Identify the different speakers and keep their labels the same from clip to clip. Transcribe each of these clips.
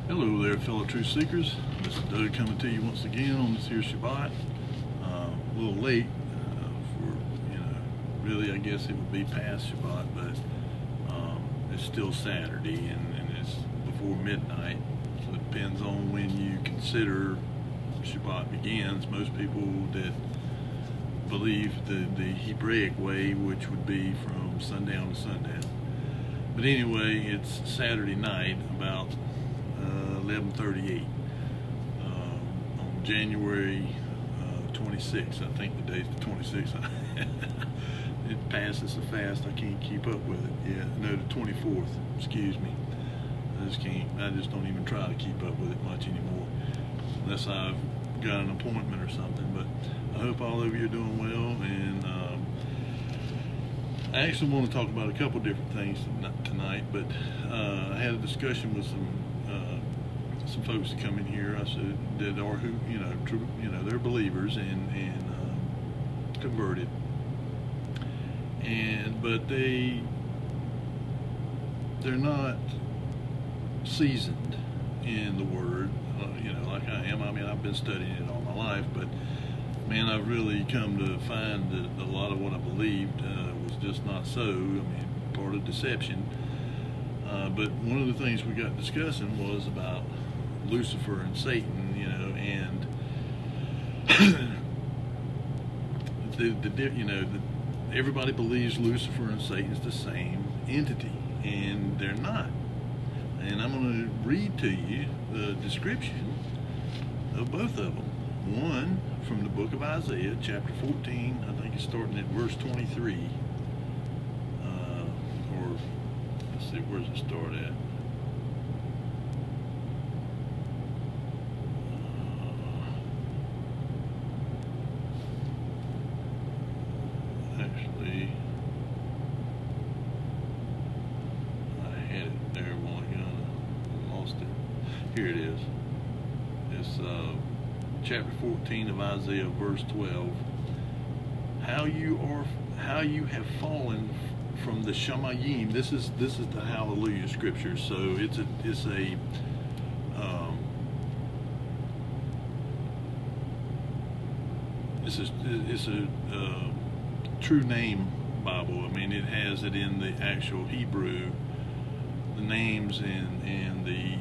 Speaker 1: Hello there, fellow truth seekers. This is Doug coming to you once again on this here Shabbat. A little late really I guess it would be past Shabbat, but it's still Saturday and it's before midnight, so it depends on when you consider Shabbat begins. Most people that believe the Hebraic way, which would be from sundown to sundown. But anyway, it's Saturday night, about 11:38 on January 26th. I think the day's the 26th. It passes so fast I can't keep up with it. Yeah, no, the 24th. Excuse me. I just don't even try to keep up with it much anymore, unless I've got an appointment or something. But I hope all of you are doing well, and I actually want to talk about a couple different things tonight. But I had a discussion with some folks that come in here. I said that are they're believers and converted, but they're not seasoned in the Word, like I am. I mean, I've been studying it all my life, but man, I've really come to find that a lot of what I believed was just not so. I mean, part of deception. But one of the things we got discussing was about Lucifer and Satan, and everybody believes Lucifer and Satan is the same entity, and they're not. And I'm going to read to you the description of both of them. One from the book of Isaiah, chapter 14, I think it's starting at verse 23. Or, let's see, where does it start at? Actually, I had it there a while ago. I lost it. Here it is. It's chapter 14 of Isaiah, verse 12. How you have fallen from the Shamayim. This is the Hallelujah scripture. So it's a true name Bible. I mean, it has it in the actual Hebrew, the names and the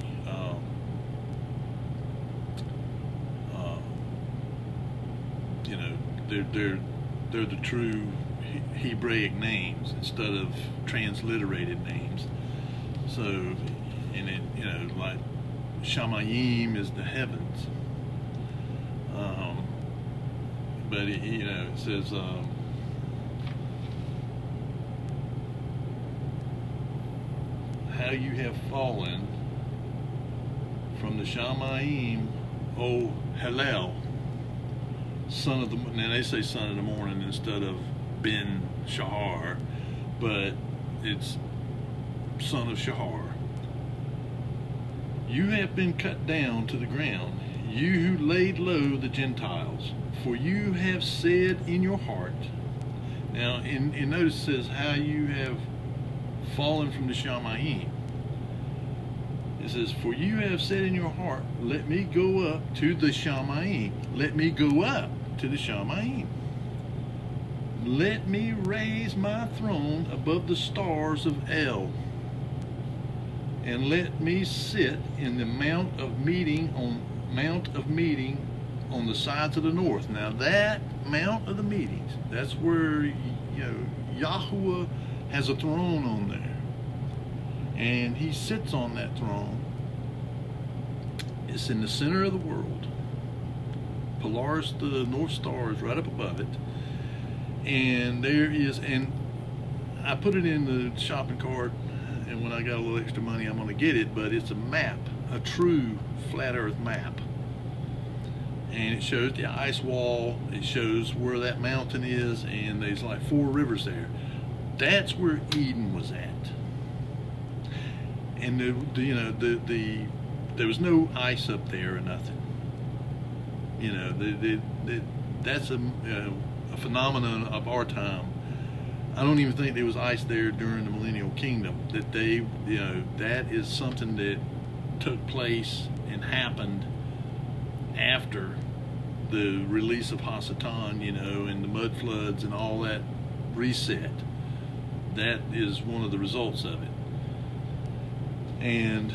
Speaker 1: they're the true Hebraic names instead of transliterated names. So, and it, like Shamayim is the heavens, but it says how you have fallen from the Shamayim, O Hallel, son of the. Now they say son of the morning instead of Ben Shahar, but it's son of Shahar. You have been cut down to the ground, you who laid low the Gentiles, for you have said in your heart. Now, in notice it says how you have fallen from the Shamayim. It says, for you have said in your heart, let me go up to the Shamayim. Let me go up to the Shamayim. Let me raise my throne above the stars of El, and let me sit in the mount of meeting on the sides of the north. Now that mount of the meetings, that's where Yahuwah has a throne on there, and he sits on that throne. It's in the center of the world. Polaris, the North Star, is right up above it. And I put it in the shopping cart, and when I got a little extra money, I'm going to get it, but it's a map, a true flat earth map. And it shows the ice wall, it shows where that mountain is, and there's like 4 rivers there. That's where Eden was at. And there was no ice up there or nothing. That's a phenomenon of our time. I don't even think there was ice there during the millennial kingdom. That that is something that took place and happened after the release of Hasatan, and the mud floods and all that reset. That is one of the results of it. And,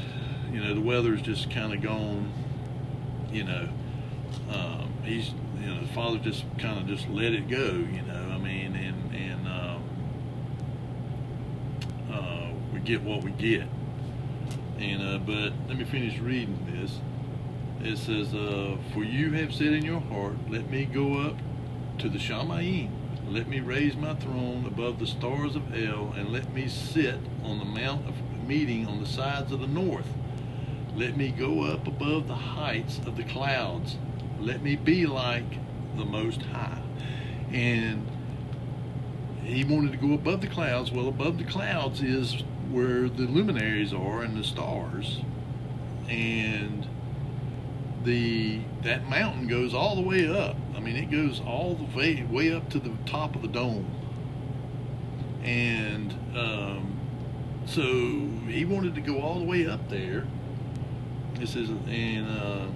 Speaker 1: the weather's just kind of gone, he's, the Father just kind of just let it go, we get what we get. And, but let me finish reading this. It says, for you have said in your heart, let me go up to the Shamayim, let me raise my throne above the stars of El, and let me sit on the mount of meeting on the sides of the north. Let me go up above the heights of the clouds. Let me be like the Most High. And he wanted to go above the clouds. Well, above the clouds is where the luminaries are and the stars. And that mountain goes all the way up. I mean, it goes all the way up to the top of the dome. And so he wanted to go all the way up there. It says, and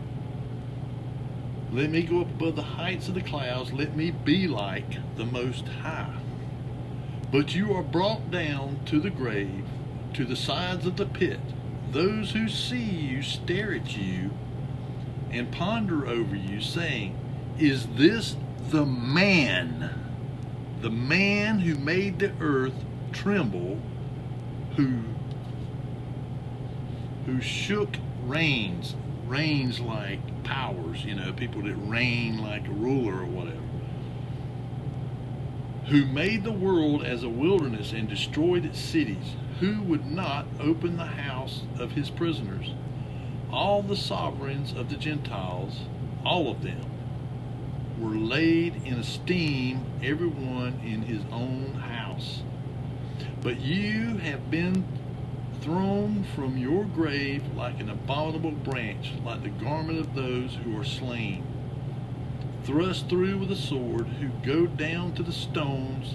Speaker 1: let me go up above the heights of the clouds. Let me be like the Most High. But you are brought down to the grave, to the sides of the pit. Those who see you stare at you and ponder over you, saying, is this the man who made the earth tremble, who shook reigns like powers, people that reign like a ruler or whatever, who made the world as a wilderness and destroyed its cities, who would not open the house of his prisoners? All the sovereigns of the Gentiles, all of them, were laid in esteem, everyone in his own house. But you have been thrown from your grave like an abominable branch, like the garment of those who are slain, thrust through with a sword, who go down to the stones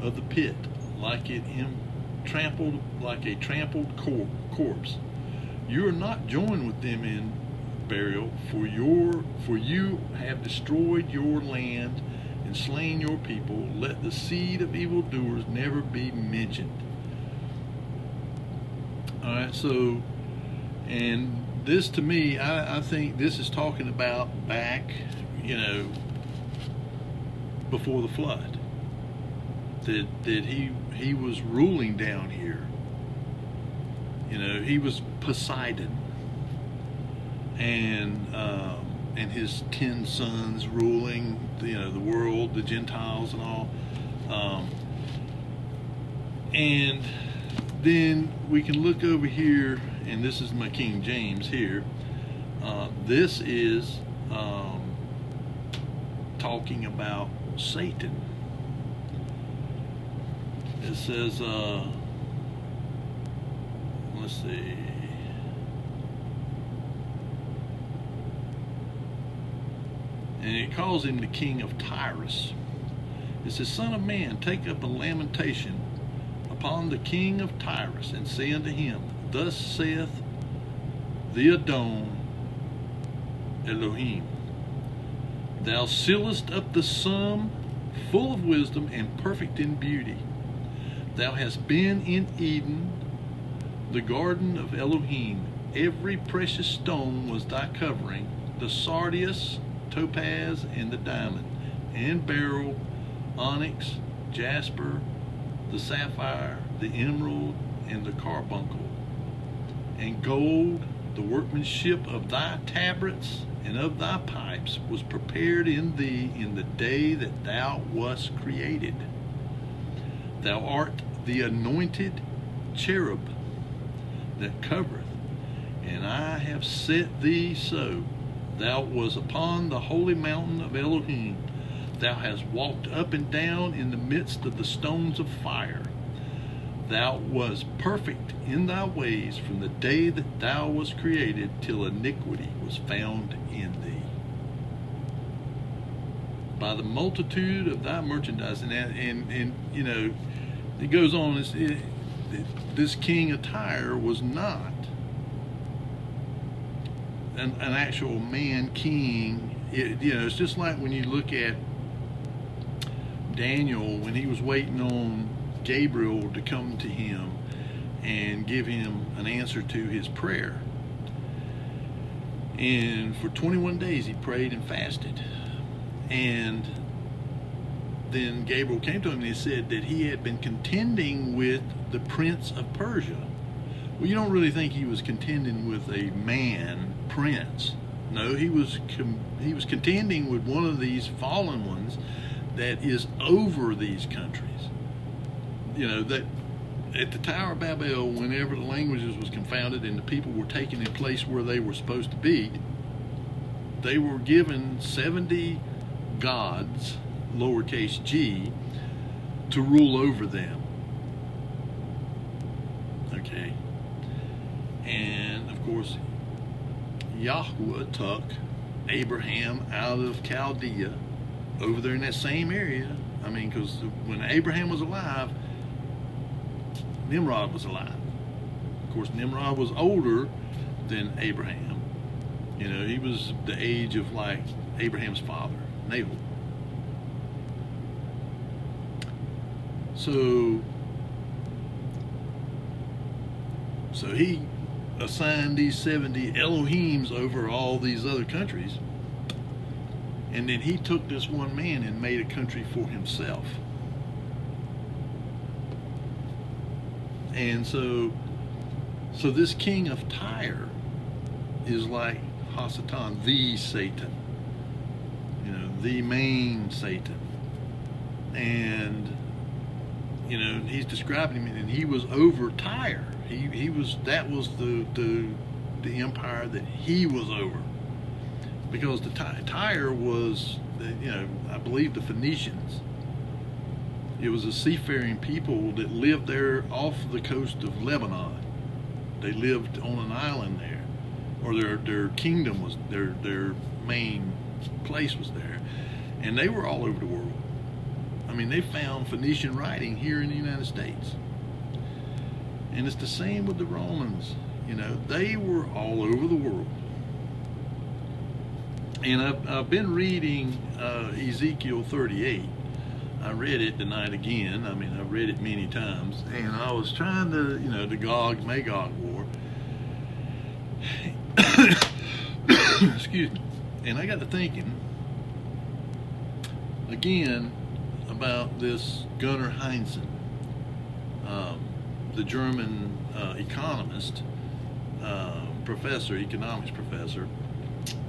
Speaker 1: of the pit, like a trampled corpse. You are not joined with them in burial, for you have destroyed your land and slain your people. Let the seed of evildoers never be mentioned. All right, so, and this to me, I think this is talking about back, before the flood, that he was ruling down here. He was Poseidon, and his 10 sons ruling, the world, the Gentiles, and all. And then we can look over here, and this is my King James here. This is talking about Satan. It says, let's see. And it calls him the king of Tyrus. It says, Son of man, take up a lamentation upon the king of Tyrus, and say unto him, Thus saith the Adon Elohim, Thou sealest up the sum, full of wisdom and perfect in beauty. Thou hast been in Eden, the garden of Elohim. Every precious stone was thy covering, the sardius, topaz, and the diamond, and beryl, onyx, jasper, the sapphire, the emerald, and the carbuncle, and gold. The workmanship of thy tabrets and of thy pipes was prepared in thee in the day that thou wast created. Thou art the anointed cherub that covereth, and I have set thee so. Thou was upon the holy mountain of Elohim. Thou hast walked up and down in the midst of the stones of fire. Thou was perfect in thy ways from the day that thou was created till iniquity was found in thee. By the multitude of thy merchandise, and it goes on. This king of Tyre was not an actual man king. It's just like when you look at Daniel when he was waiting on Gabriel to come to him and give him an answer to his prayer. And for 21 days he prayed and fasted. And then Gabriel came to him and he said that he had been contending with the prince of Persia. Well, you don't really think he was contending with a man prince. No, he was contending with one of these fallen ones that is over these countries. That at the Tower of Babel, whenever the languages was confounded and the people were taken in place where they were supposed to be, they were given 70 gods, lowercase g, to rule over them. Okay. And of course, Yahweh took Abraham out of Chaldea over there in that same area. I mean, because when Abraham was alive, Nimrod was alive. Of course, Nimrod was older than Abraham. He was the age of like Abraham's father, Nahor. So he assigned these 70 Elohims over all these other countries, and then he took this one man and made a country for himself. And so this king of Tyre is like Hasatan, the Satan, the main Satan. And he's describing him, and he was over Tyre. That was the empire that he was over, because the Tyre was, I believe, the Phoenicians. It was a seafaring people that lived there off the coast of Lebanon. They lived on an island there, or their kingdom was their main place was there, and they were all over the world. I mean, they found Phoenician writing here in the United States. And it's the same with the Romans. They were all over the world. And I've been reading Ezekiel 38. I read it tonight again. I mean, I've read it many times. And I was trying to, the Gog-Magog war. Excuse me. And I got to thinking, again, about this Gunnar Heinzen, the German economist, economics professor.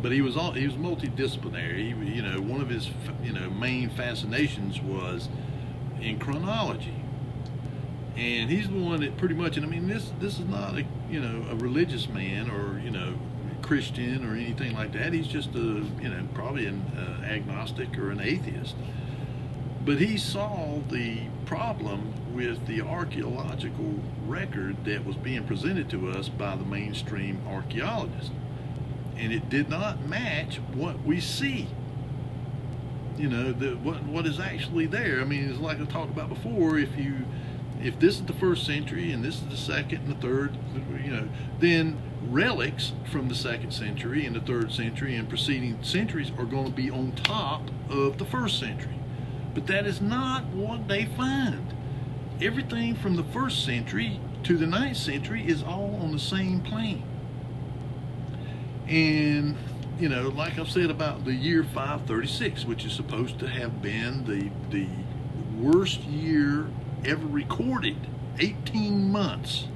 Speaker 1: But he was multidisciplinary. One of his main fascinations was in chronology, and he's the one that pretty much. And I mean, this is not a religious man or Christian or anything like that. He's just probably an agnostic or an atheist. But he saw the problem with the archaeological record that was being presented to us by the mainstream archaeologists. And it did not match what we see. What is actually there. I mean, it's like I talked about before. If this is the first century and this is the second and the third, then relics from the second century and the third century and preceding centuries are going to be on top of the first century. But that is not what they find. Everything from the first century to the 9th century is all on the same plane. And, like I've said about the year 536, which is supposed to have been the worst year ever recorded, 18 months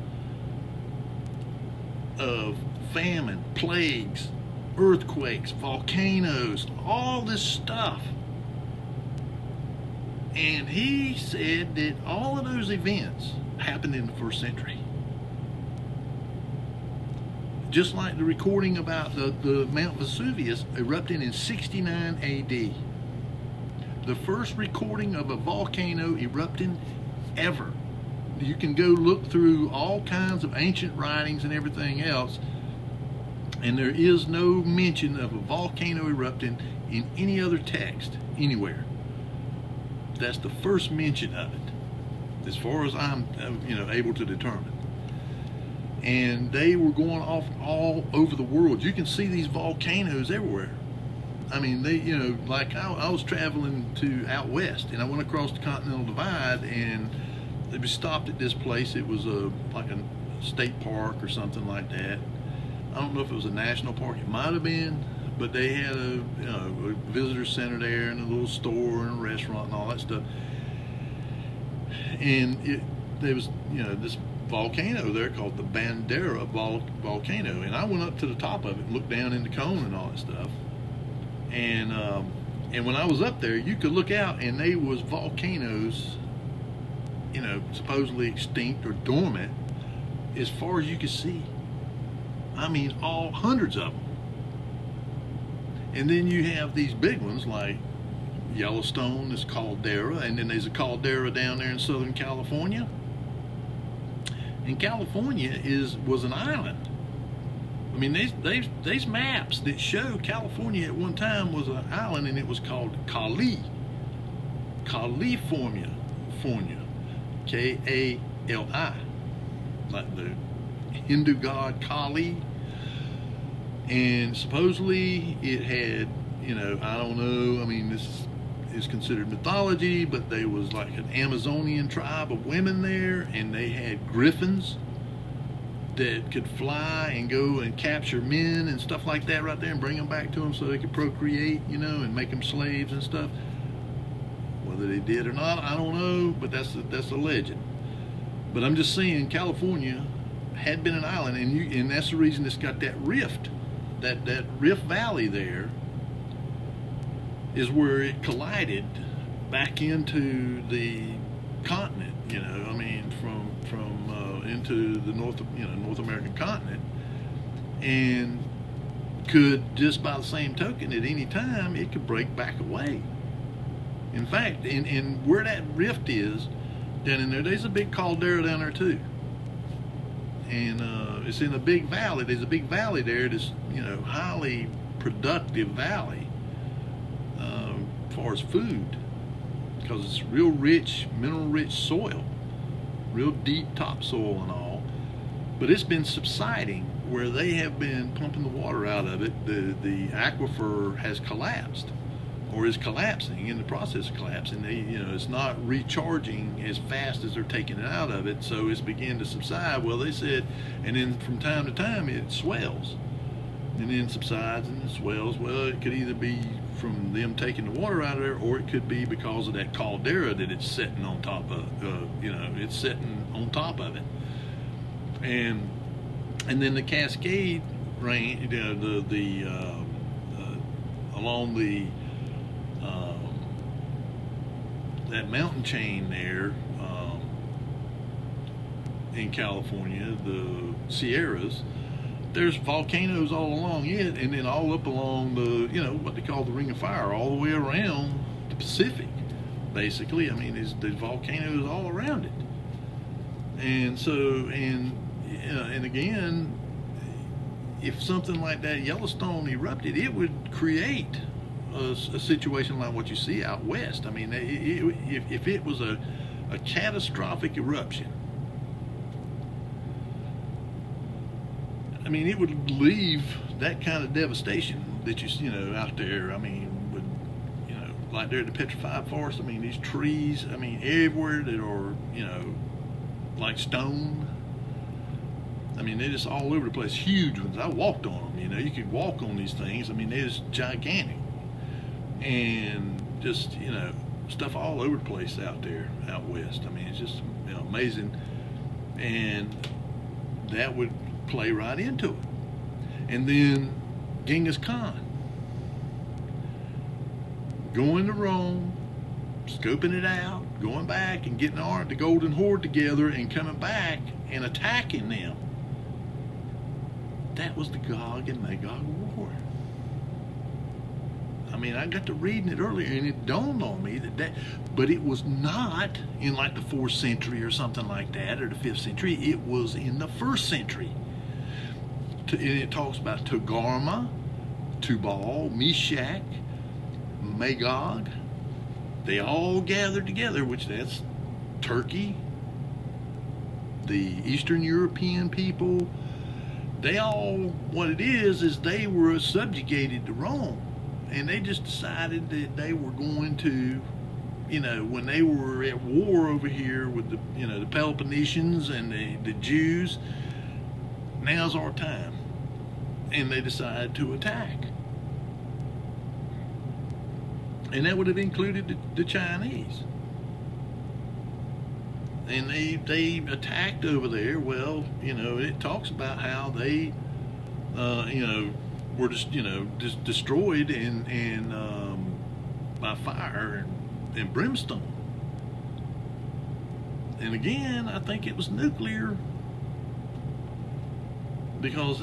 Speaker 1: of famine, plagues, earthquakes, volcanoes, all this stuff. And he said that all of those events happened in the first century. Just like the recording about the Mount Vesuvius erupting in 69 AD. The first recording of a volcano erupting ever. You can go look through all kinds of ancient writings and everything else, and there is no mention of a volcano erupting in any other text anywhere. That's the first mention of it, as far as I'm able to determine. and they were going off all over the world. You can see these volcanoes everywhere. I mean, they, you know, like I was traveling to out west, and I went across the Continental Divide, and they were stopped at this place. It was like a state park or something like that. I don't know if it was a national park. It might have been, but they had a visitor center there, and a little store and a restaurant and all that stuff. And there was, you know, this volcano there called the Bandera volcano, and I went up to the top of it and looked down in the cone and all that stuff. And when I was up there, you could look out, and they was volcanoes, you know, supposedly extinct or dormant, as far as you could see. I mean, all hundreds of them. And then you have these big ones like Yellowstone, this caldera, and then there's a caldera down there in Southern California. And California was an island. I mean, there's maps that show California at one time was an island, and it was called California, K-A-L-I, like the Hindu god Kali. And supposedly it had, you know, I don't know, I mean, this is considered mythology, but there was like an Amazonian tribe of women there, and they had griffins that could fly and go and capture men and stuff like that right there and bring them back to them so they could procreate, you know, and make them slaves and stuff. Whether they did or not, I don't know, but that's a legend. But I'm just saying, California had been an island, and that's the reason it's got that rift. That Rift Valley there is where it collided back into the continent, you know, I mean, from into the North American continent, and could, just by the same token, at any time it could break back away. In fact, in where that rift is down in there's a big caldera down there too, and it's in a big valley. There's a big valley there, this, you know, highly productive valley as far as food, because it's real rich, mineral rich soil, real deep topsoil and all. But it's been subsiding, where they have been pumping the water out of it. The aquifer has collapsed, or is collapsing, in the process of collapsing. It's not recharging as fast as they're taking it out of it, so it's beginning to subside. Well, they said, and then from time to time it swells, and then subsides and it swells. Well, it could either be from them taking the water out of there, or it could be because of that caldera that it's sitting on top of. It's sitting on top of it, and then the Cascade rain, along the that mountain chain there in California, the Sierras. There's volcanoes all along it, and then all up along the, you know, what they call the Ring of Fire, all the way around the Pacific, basically. I mean, there's volcanoes all around it. And so, and again, if something like that Yellowstone erupted, it would create a situation like what you see out west. I mean, if it was a catastrophic eruption, I mean, it would leave that kind of devastation that you know out there. I mean, would, you know, like there at the Petrified Forest. I mean, these trees. I mean, everywhere that are, you know, like stone. I mean, they're just all over the place. Huge ones. I walked on them. You know, you could walk on these things. I mean, they're just gigantic, and just, you know, stuff all over the place out there out west. I mean, it's just, you know, amazing, and that would play right into it. And then Genghis Khan going to Rome, scoping it out, going back and getting the Golden Horde together and coming back and attacking them. That was the Gog and Magog war. I mean, I got to reading it earlier, and it dawned on me but it was not in like the 4th century or something like that, or the 5th century. It was in the 1st century. And it talks about Togarma, Tubal, Meshach, Magog. They all gathered together, which that's Turkey, the Eastern European people, they all, what it is they were subjugated to Rome, and they just decided that they were going to, when they were at war over here with the Peloponnesians and the Jews, now's our time. And they decided to attack. And that would have included the Chinese. And they attacked over there. Well, it talks about how they, were just destroyed and by fire and brimstone. And again, I think it was nuclear, because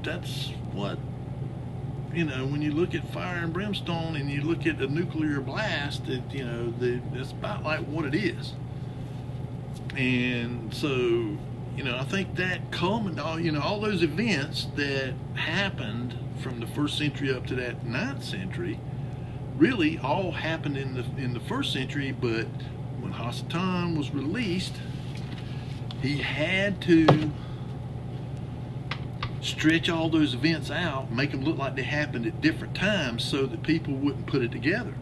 Speaker 1: that's what, when you look at fire and brimstone and you look at a nuclear blast, that's about like what it is. And so, I think that culminated, all those events that happened from the 1st century up to that 9th century really all happened in the 1st century. But when Hasatan was released, he had to stretch all those events out, make them look like they happened at different times so that people wouldn't put it together.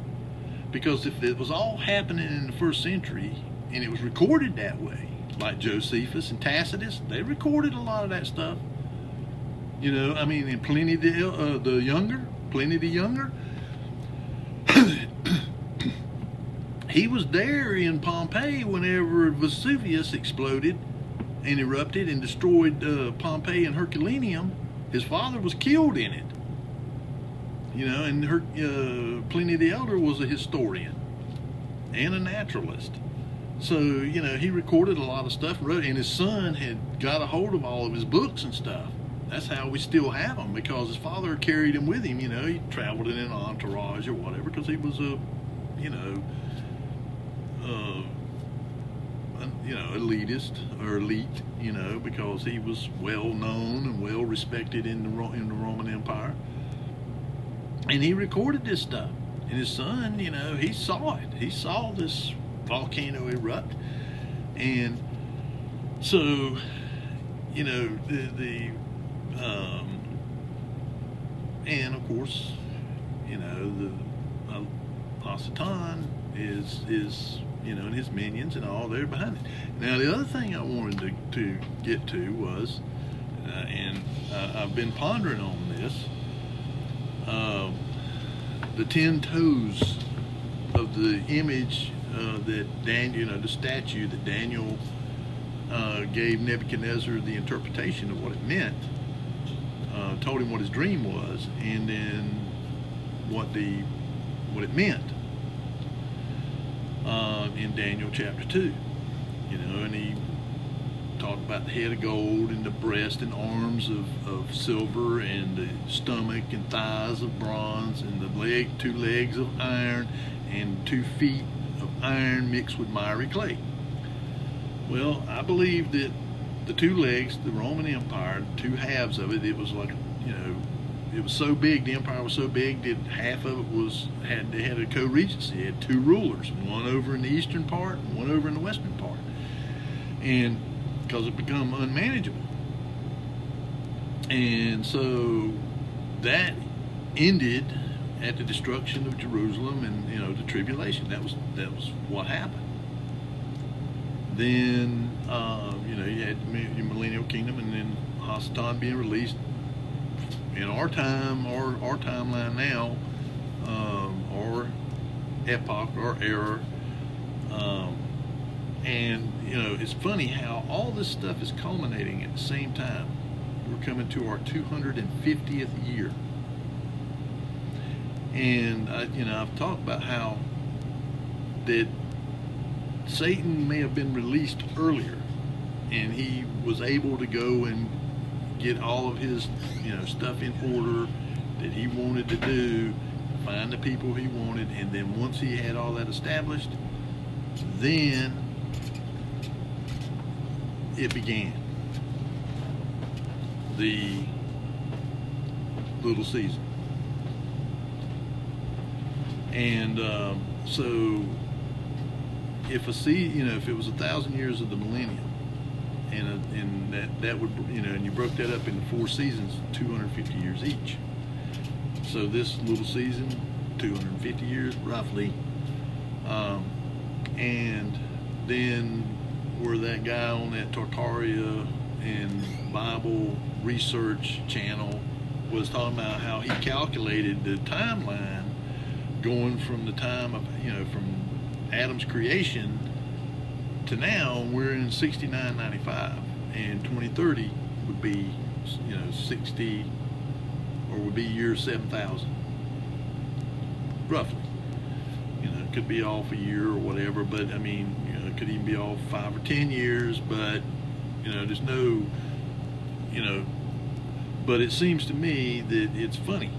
Speaker 1: Because if it was all happening in the 1st century and it was recorded that way, like Josephus and Tacitus, they recorded a lot of that stuff. And Pliny the Younger, he was there in Pompeii whenever Vesuvius exploded and erupted and destroyed Pompeii and Herculaneum. His father was killed in it. And Pliny the Elder was a historian and a naturalist. So, he recorded a lot of stuff and wrote, and his son had got a hold of all of his books and stuff. That's how we still have them, because his father carried him with him. He traveled in an entourage or whatever, because he was a, elitist or elite, because he was well known and well respected in the Roman Empire. And he recorded this stuff. And his son, he saw it. He saw this volcano erupt. And so, and of course, the Hasatan is and his minions and all, they're behind it. Now, the other thing I wanted to get to was, and I've been pondering on this, the 10 toes of the image that Daniel, the statue that Daniel gave Nebuchadnezzar the interpretation of what it meant, told him what his dream was, and then what it meant in Daniel chapter 2. And he talked about the head of gold and the breast and arms of silver and the stomach and thighs of bronze and the 2 legs of iron and 2 feet of iron mixed with miry clay. Well, I believe that the 2 legs, the Roman Empire, 2 halves of it, it was like, it was so big, the empire was so big that half of it they had a co-regency. It had 2 rulers, one over in the eastern part and one over in the western part. And because it became unmanageable. And so that ended at the destruction of Jerusalem and the tribulation. That was what happened. Then you had your millennial kingdom, and then Hasatan being released in our time, or our timeline now, or epoch or era. And it's funny how all this stuff is culminating at the same time. We're coming to our 250th year. And I've talked about how that Satan may have been released earlier, and he was able to go and get all of his stuff in order that he wanted to do, find the people he wanted, and then once he had all that established, then it began. The little season. And so if if it was 1,000 years of the millennium, and that would, and you broke that up into 4 seasons, 250 years each. So this little season, 250 years roughly, and then where that guy on that Tartaria and Bible research channel was talking about how he calculated the timeline going from the time of, from Adam's creation to now. We're in 6995, and 2030 would be 60, or would be year 7,000 roughly. It could be off a year or whatever, but I mean, it could even be off 5 or 10 years, but there's no, but it seems to me that it's funny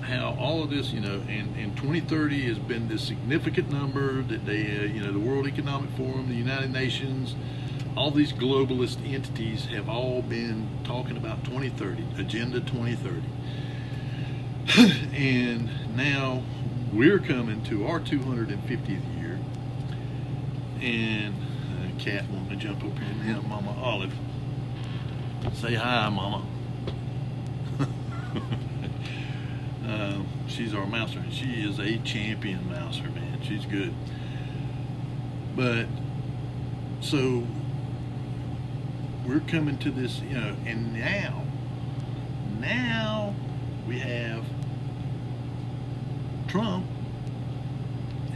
Speaker 1: how all of this, and 2030 has been this significant number that they, the World Economic Forum, the United Nations, all these globalist entities have all been talking about 2030, Agenda 2030. And now we're coming to our 250th year, and a cat wanting to jump up here now. Mama Olive, say hi, Mama. She's our mouser, and she is a champion mouser, man. She's good. But so we're coming to this, and now we have Trump.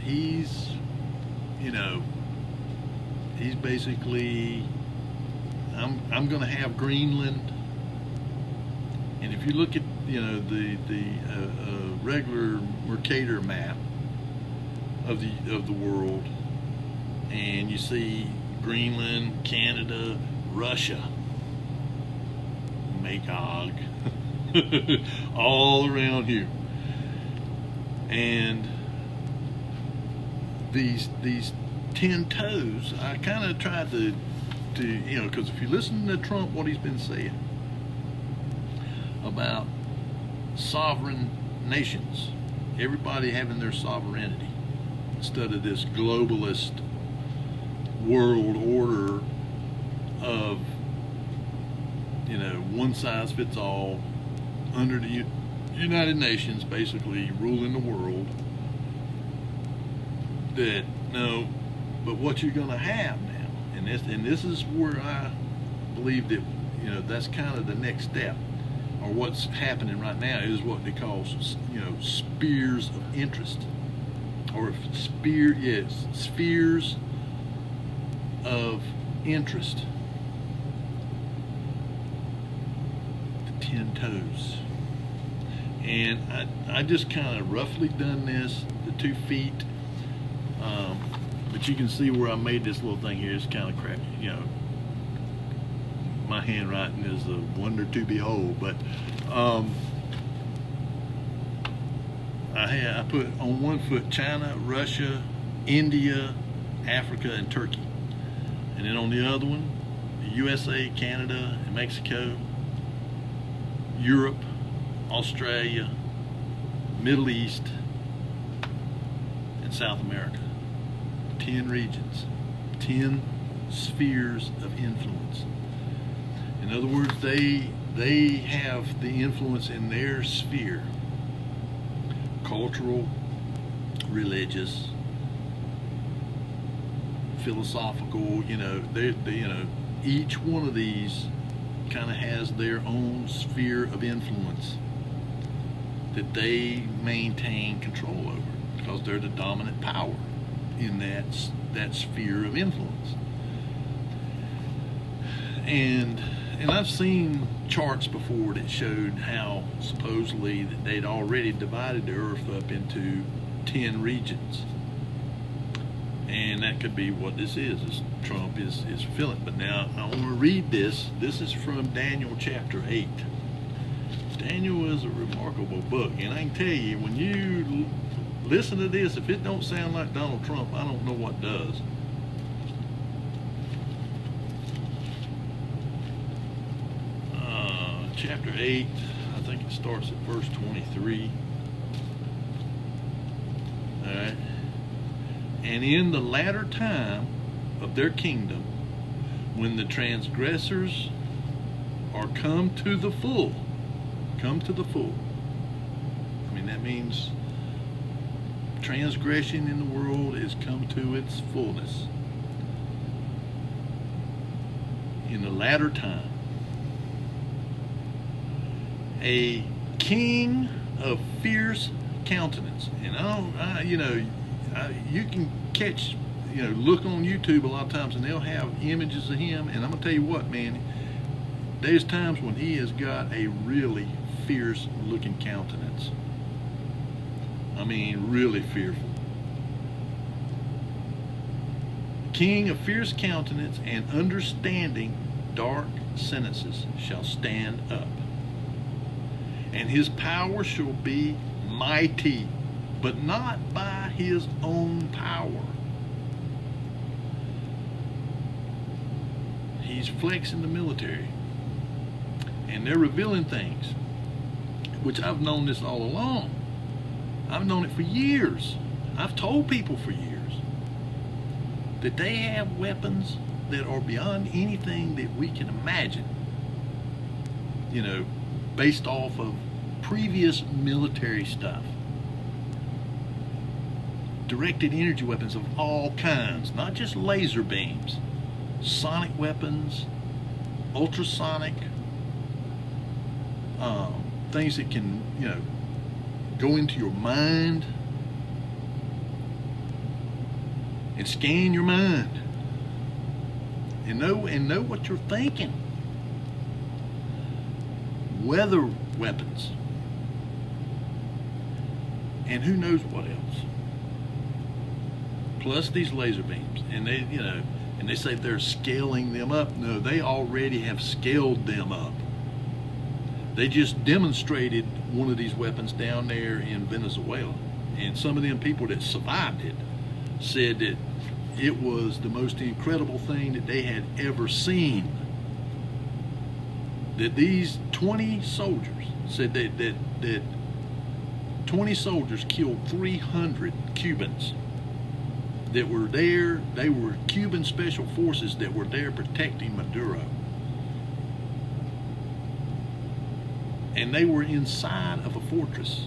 Speaker 1: He's basically, I'm going to have Greenland. And if you look at the regular Mercator map of the world, and you see Greenland, Canada, Russia, Magog, all around here, and these 10 toes, I kind of tried to because if you listen to Trump, what he's been saying about sovereign nations, everybody having their sovereignty, instead of this globalist world order of one size fits all under the United Nations basically ruling the world. That no, but what you're going to have now, and this is where I believe that that's kind of the next step, or what's happening right now, is what they call spheres of interest, or spheres of interest. The 10 toes, and I just kind of roughly done this, the 2 feet. But you can see where I made this little thing here. It's kind of crappy, my handwriting is a wonder to behold. But I put on one foot China, Russia, India, Africa, and Turkey, and then on the other one, the USA, Canada, and Mexico, Europe, Australia, Middle East, and South America. 10 regions, 10 spheres of influence. In other words, they have the influence in their sphere: cultural, religious, philosophical. Each one of these kind of has their own sphere of influence that they maintain control over, because they're the dominant power in that sphere of influence. And I've seen charts before that showed how supposedly that they'd already divided the earth up into 10 regions, and that could be what this is Trump is fulfilling. But now I want to read this. This is from Daniel chapter 8. Daniel is a remarkable book, and I can tell you, when you listen to this, if it don't sound like Donald Trump, I don't know what does. Chapter 8, I think it starts at verse 23. Alright. And in the latter time of their kingdom, when the transgressors are come to the full. Come to the full. I mean, that means transgression in the world is come to its fullness. In the latter time, a king of fierce countenance. And you can catch, look on YouTube a lot of times and they'll have images of him. And I'm going to tell you what, man, there's times when he has got a really fierce looking countenance. I mean, really fearful. King of fierce countenance and understanding dark sentences shall stand up. And his power shall be mighty, but not by his own power. He's flexing the military. And they're revealing things, which I've known this all along. I've known it for years. I've told people for years that they have weapons that are beyond anything that we can imagine. Based off of previous military stuff. Directed energy weapons of all kinds, not just laser beams, sonic weapons, ultrasonic, things that can, go into your mind and scan your mind and know what you're thinking. Weather weapons, and who knows what else. Plus these laser beams, and they say they're scaling them up. No, they already have scaled them up. They just demonstrated one of these weapons down there in Venezuela, and some of them people that survived it said that it was the most incredible thing that they had ever seen. That these 20 soldiers said that 20 soldiers killed 300 Cubans that were there. They were Cuban special forces that were there protecting Maduro. And they were inside of a fortress.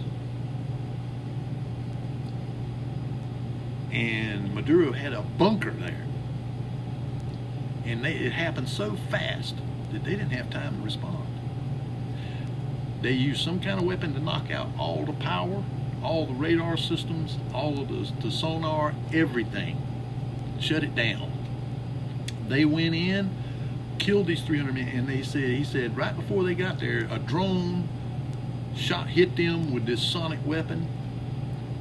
Speaker 1: And Maduro had a bunker there. And it happened so fast that they didn't have time to respond. They used some kind of weapon to knock out all the power, all the radar systems, all of the sonar, everything. Shut it down. They went in, killed these 300 men, and he said right before they got there, a drone hit them with this sonic weapon,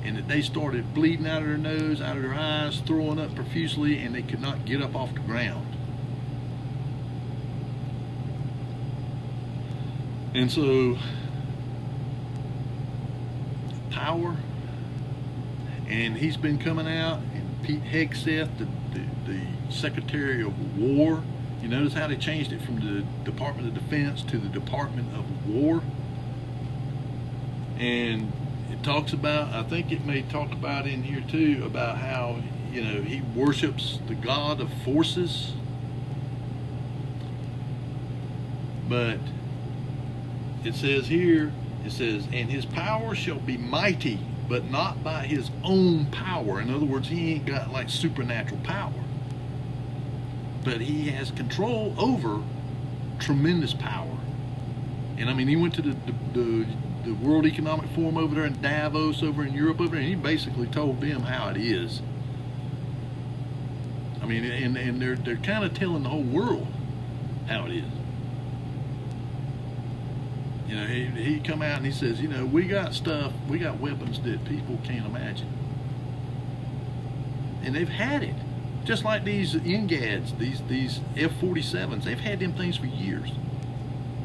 Speaker 1: and that they started bleeding out of their nose, out of their eyes, throwing up profusely, and they could not get up off the ground. And so, power, and he's been coming out, and Pete Hegseth, the Secretary of War, you notice how they changed it from the Department of Defense to the Department of War. And it talks about, I think it may talk about in here too, about how, he worships the God of forces. But it says here, and his power shall be mighty, but not by his own power. In other words, he ain't got like supernatural power. But he has control over tremendous power. And I mean, he went to the World Economic Forum over there in Davos, over in Europe over there, and he basically told them how it is. I mean, and they're kind of telling the whole world how it is. He come out and he says, we got stuff, we got weapons that people can't imagine. And they've had it. Just like these NGADs, these F-47s, they've had them things for years.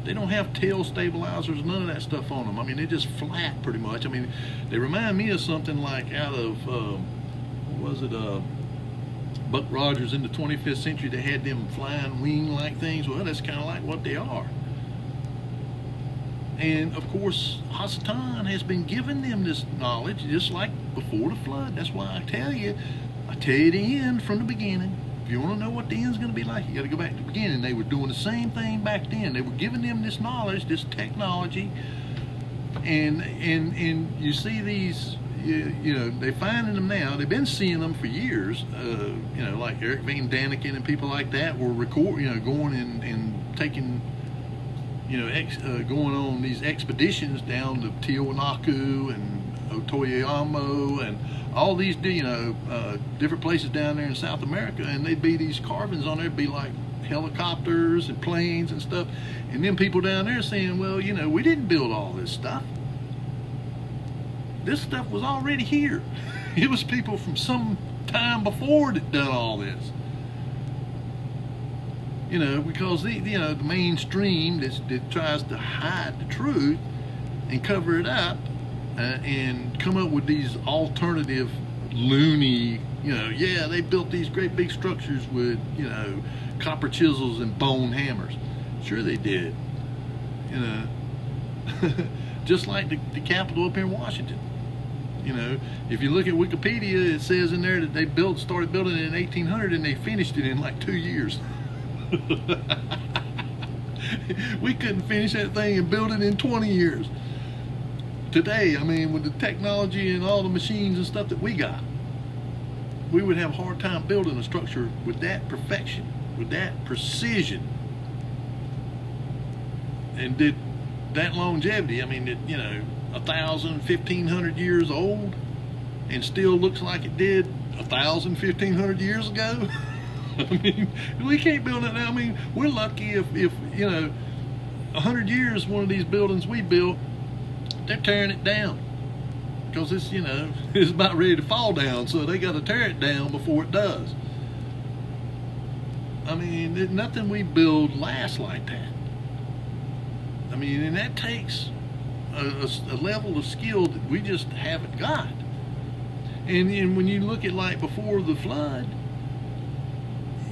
Speaker 1: They don't have tail stabilizers, none of that stuff on them. I mean, they're just flat pretty much. I mean, they remind me of something like out of, Buck Rogers in the 25th century. They had them flying wing-like things. Well, that's kind of like what they are. And of course, Hasatan has been giving them this knowledge just like before the flood. That's why I tell you the end from the beginning. if you want to know what the end's going to be like, you got to go back to the beginning. They were doing the same thing back then. They were giving them this knowledge, this technology, and you see these, you know, they're finding them now. They've been seeing them for years. You know, like Eric Van Daniken and people like that were going and taking, you know, going on these expeditions down to Tiwanaku and Otoyama and all these, you know, different places down there in South America, and they'd be these carvings on there. It'd be like helicopters and planes and stuff, and then people down there saying, well, you know, we didn't build all this stuff. This stuff was already here. It was people from some time before that done all this. You know, because the mainstream that tries to hide the truth and cover it up and come up with these alternative loony, you know, yeah, they built these great big structures with, you know, copper chisels and bone hammers. Sure they did. You know, just like the Capitol up here in Washington. You know, if you look at Wikipedia, it says in there that they started building it in 1800 and they finished it in like 2 years. We couldn't finish that thing and build it in 20 years. Today, I mean, with the technology and all the machines and stuff that we got, we would have a hard time building a structure with that perfection, with that precision, and did that longevity. I mean, you know, 1,000, 1,500 years old, and still looks like it did 1,000, 1,500 years ago. I mean, we can't build it now. I mean, we're lucky if you know, 100 years, one of these buildings we built, they're tearing it down because it's, you know, it's about ready to fall down, so they got to tear it down before it does. I mean, nothing we build lasts like that. I mean, and that takes a level of skill that we just haven't got. And when you look at like before the flood,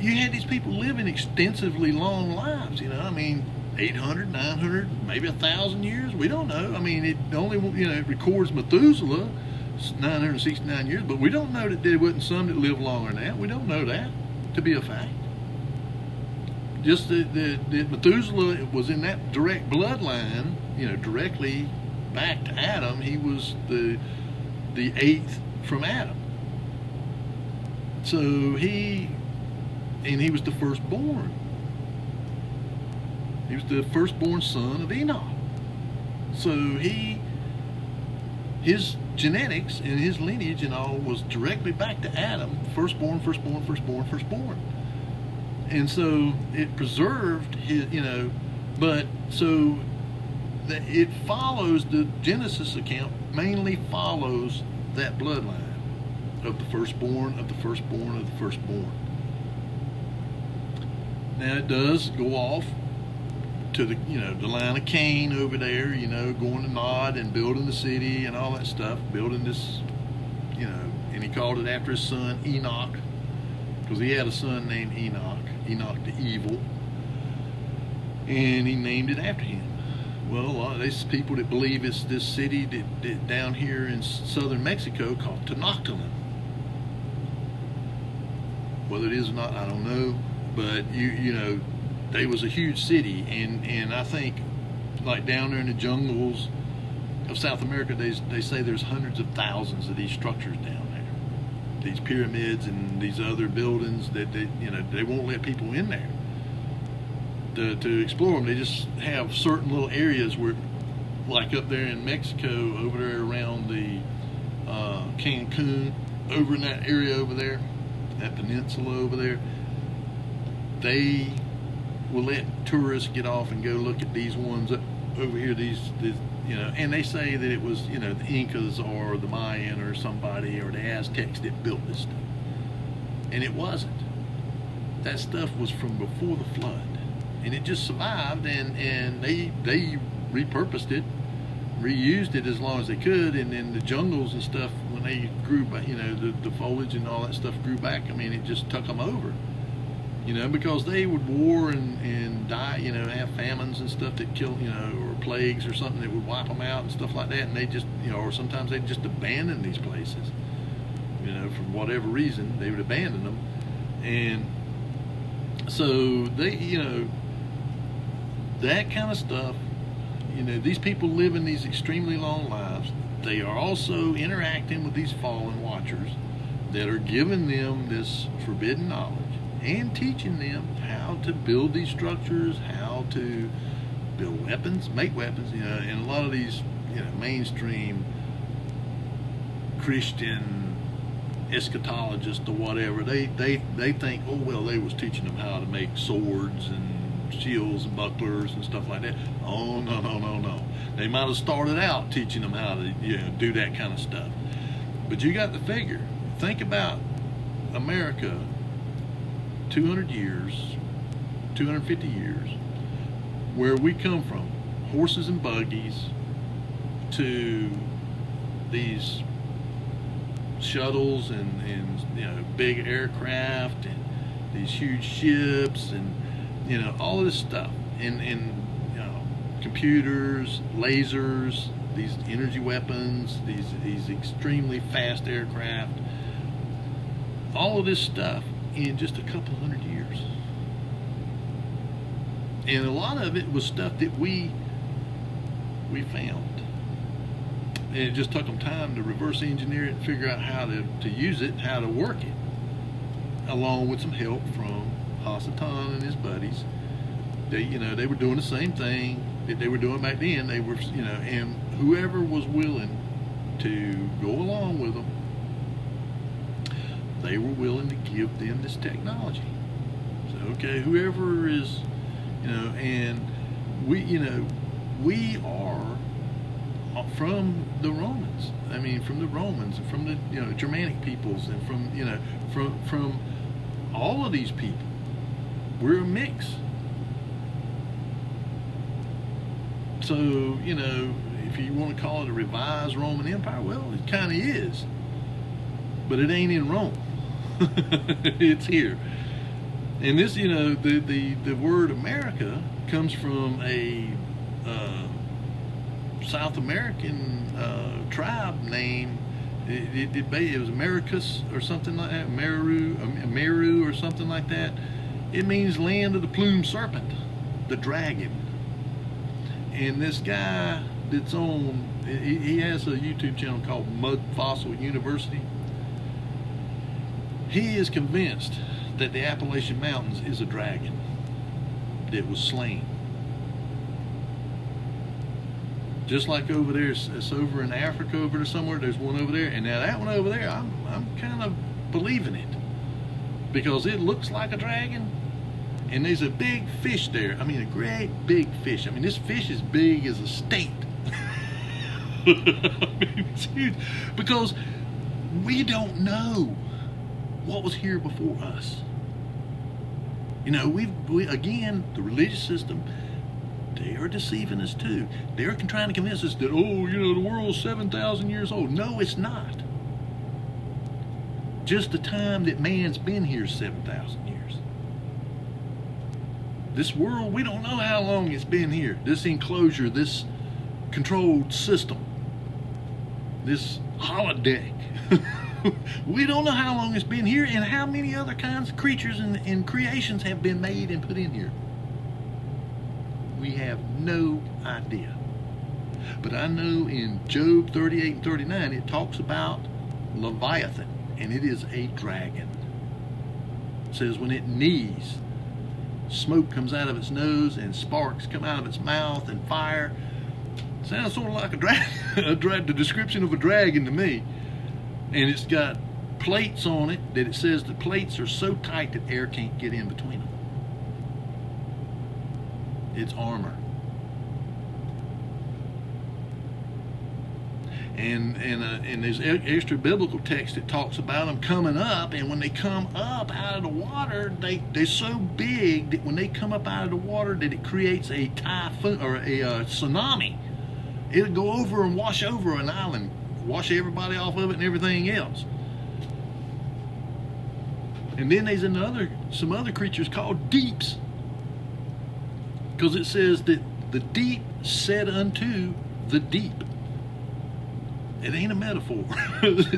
Speaker 1: you had these people living extensively long lives, you know. I mean, 800, 900, maybe 1,000 years. We don't know. I mean, it only, you know, it records Methuselah 969 years, but we don't know that there wasn't some that lived longer than that. We don't know that to be a fact. Just that Methuselah was in that direct bloodline, you know, directly back to Adam. He was the eighth from Adam. So he was the firstborn. He was the firstborn son of Enoch. So his genetics and his lineage and all was directly back to Adam, firstborn. And so it preserved his, you know, but so that it follows, the Genesis account mainly follows that bloodline of the firstborn of the firstborn of the firstborn. Now it does go off to the, you know, the line of Cain over there, you know, going to Nod and building the city and all that stuff, building this, you know, and he called it after his son Enoch, because he had a son named Enoch the evil, and he named it after him. Well, a lot of these people that believe it's this city that down here in southern Mexico called Tenochtitlan. Whether it is or not, I don't know, but you know, they was a huge city, and I think like down there in the jungles of South America, they say there's hundreds of thousands of these structures down there, these pyramids and these other buildings that you know, they won't let people in there to explore them. They just have certain little areas where, like up there in Mexico, over there around the Cancun, over in that area over there, that peninsula over there, they will let tourists get off and go look at these ones up over here, these you know, and they say that it was, you know, the Incas or the Mayan or somebody or the Aztecs that built this stuff, and it wasn't. That stuff was from before the flood, and it just survived, and they repurposed it, reused it as long as they could, and then the jungles and stuff, when they grew back, you know, the foliage and all that stuff grew back, I mean, it just took them over. You know, because they would war and die, you know, have famines and stuff that kill, you know, or plagues or something that would wipe them out and stuff like that. And they just, you know, or sometimes they'd just abandon these places, you know, for whatever reason, they would abandon them. And So they, that kind of stuff, these people living these extremely long lives, they are also interacting with these fallen watchers that are giving them this forbidden knowledge and teaching them how to build these structures, how to build weapons, make weapons, and a lot of these, mainstream Christian eschatologists or whatever, they think, oh well, they was teaching them how to make swords and shields and bucklers and stuff like that. Oh no. They might have started out teaching them how to do that kind of stuff. But you got to figure, think about America 200 years, 250 years, where we come from, horses and buggies, to these shuttles and big aircraft and these huge ships and all of this stuff, and computers, lasers, these energy weapons, these extremely fast aircraft, all of this stuff in just a couple hundred years. And a lot of it was stuff that we found. And it just took them time to reverse engineer it and figure out how to use it, how to work it, along with some help from Hasatan and his buddies. They were doing the same thing that they were doing back then. They were, and whoever was willing to go along with them, they were willing to give them this technology. So, okay, whoever is, and we are from the Romans. I mean, from the Romans and from the Germanic peoples and from all of these people. We're a mix. So, if you want to call it a revised Roman Empire, well, it kind of is. But it ain't in Rome. It's here. And this, the word America comes from a South American tribe name. It was Americus or something like that, Meru or something like that. It means land of the plumed serpent, the dragon. And this guy that's on, he has a YouTube channel called Mud Fossil University. He is convinced that the Appalachian Mountains is a dragon that was slain. Just like over there, it's over in Africa over there somewhere, there's one over there. And now that one over there, I'm kind of believing it. Because it looks like a dragon. And there's a big fish there. I mean, a great big fish. I mean, this fish is big as a state. I mean, it's huge. Because we don't know what was here before us. We again, the religious system, they are deceiving us too. They're trying to convince us that, the world's 7,000 years old. No, it's not. Just the time that man's been here 7,000 years. This world, we don't know how long it's been here. This enclosure, this controlled system, this holodeck. We don't know how long it's been here and how many other kinds of creatures and creations have been made and put in here. We have no idea. But I know in Job 38 and 39, it talks about Leviathan, and it is a dragon. It says when it knees, smoke comes out of its nose and sparks come out of its mouth and fire. Sounds sort of like a dragon, the description of a dragon to me. And it's got plates on it that it says the plates are so tight that air can't get in between them. It's armor. And there's extra biblical text that talks about them coming up, and when they come up out of the water, they're so big that when they come up out of the water that it creates a typhoon or a tsunami. It'll go over and wash over an island, wash everybody off of it and everything else. And then there's some other creatures called deeps, because it says that the deep said unto the deep. It ain't a metaphor.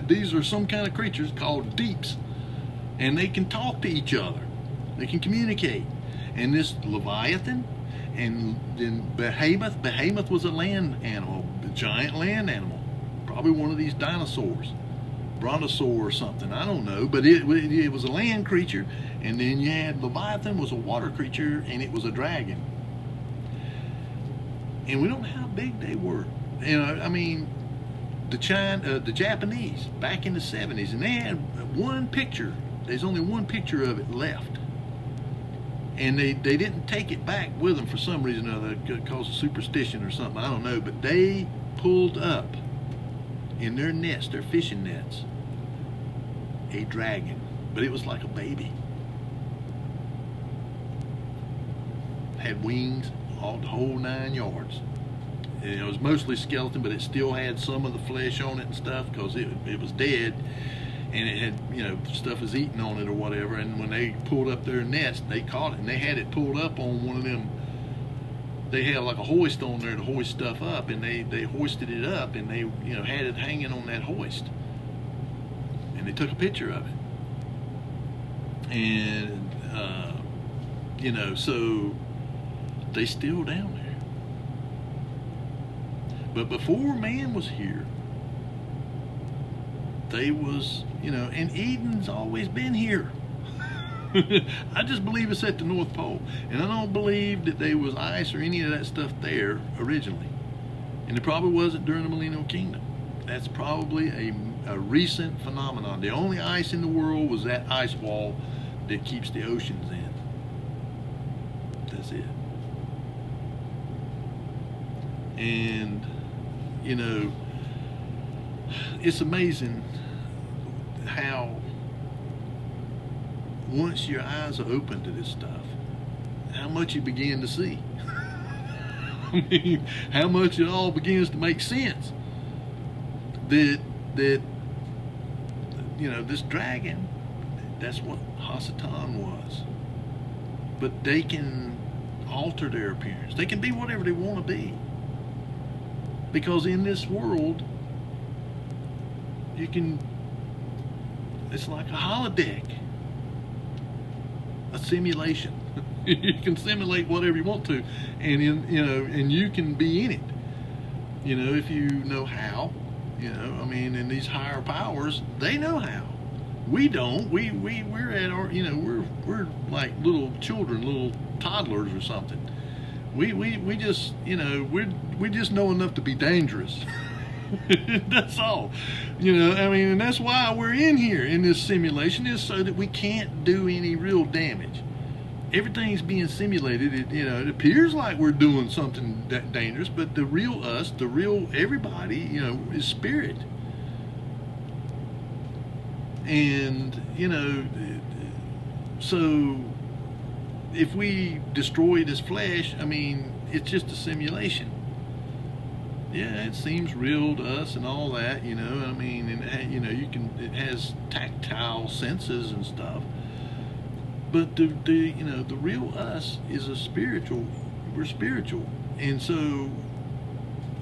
Speaker 1: These are some kind of creatures called deeps, and they can talk to each other. They can communicate. And this Leviathan, and then Behemoth was a land animal, a giant land animal, probably one of these dinosaurs, brontosaur or something, I don't know, but it was a land creature. And then you had Leviathan was a water creature, and it was a dragon. And we don't know how big they were. You know, I mean, the Japanese back in the 70s, and they had one picture. There's only one picture of it left. And they didn't take it back with them for some reason or other, because of superstition or something, I don't know. But they pulled up in their nets, their fishing nets, a dragon. But it was like a baby. Had wings, all the whole 9 yards. And it was mostly skeleton, but it still had some of the flesh on it and stuff, because it was dead. And it had, you know, stuff was eating on it or whatever. And when they pulled up their nets, they caught it, and they had it pulled up on one of them. They had like a hoist on there to hoist stuff up, and they hoisted it up, and they, you know, had it hanging on that hoist. And they took a picture of it. And you know, so they still down there. But before man was here, they was, you know, and Eden's always been here. I just believe it's at the North Pole. And I don't believe that there was ice or any of that stuff there originally. And it probably wasn't during the Millennial Kingdom. That's probably a recent phenomenon. The only ice in the world was that ice wall that keeps the oceans in. That's it. And, you know, it's amazing how once your eyes are open to this stuff, how much you begin to see. I mean, how much it all begins to make sense. That you know, this dragon, that's what Hasatan was. But they can alter their appearance. They can be whatever they want to be. Because in this world, you can, it's like a holodeck, a simulation. You can simulate whatever you want to, and you know, and you can be in it. You know, if you know how. You know, I mean, and these higher powers, they know how. We don't. We're at our, you know, we're like little children, little toddlers or something. We just, you know, we just know enough to be dangerous. That's all. You know, I mean, and that's why we're in here in this simulation, is so that we can't do any real damage. Everything's being simulated. It, you know, it appears like we're doing something that dangerous, but the real us, the real everybody, you know, is spirit. And, you know, so if we destroy this flesh, I mean, it's just a simulation. Yeah, it seems real to us and all that, you know. I mean, and you know, it has tactile senses and stuff. But the you know, the real us is a spiritual. We're spiritual, and so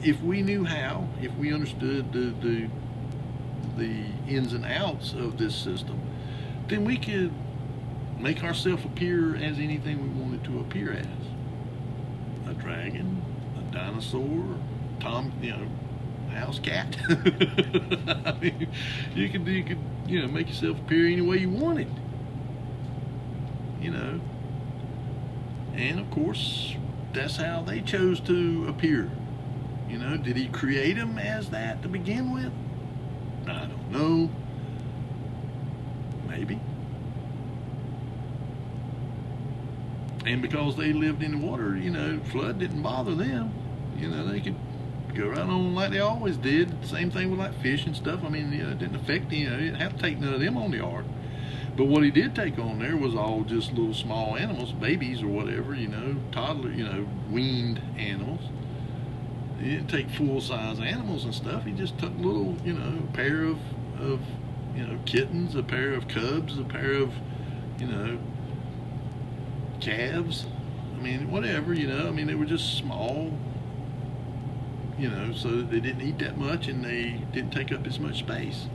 Speaker 1: if we knew how, if we understood the ins and outs of this system, then we could make ourselves appear as anything we wanted to appear as. A dragon, a dinosaur, you know, house cat. I mean, you could you know, make yourself appear any way you wanted. You know, and of course, that's how they chose to appear. You know, did he create them as that to begin with? I don't know. Maybe. And because they lived in the water, you know, flood didn't bother them. You know, they could go right on like they always did. Same thing with like fish and stuff. I mean, you know, it didn't affect, you know, he didn't have to take none of them on the ark. But what he did take on there was all just little small animals, babies or whatever, you know, toddler, you know, weaned animals. He didn't take full-size animals and stuff. He just took little, you know, a pair of you know, kittens, a pair of cubs, a pair of, you know, calves. I mean, whatever, you know. I mean, they were just small, you know, so that they didn't eat that much and they didn't take up as much space.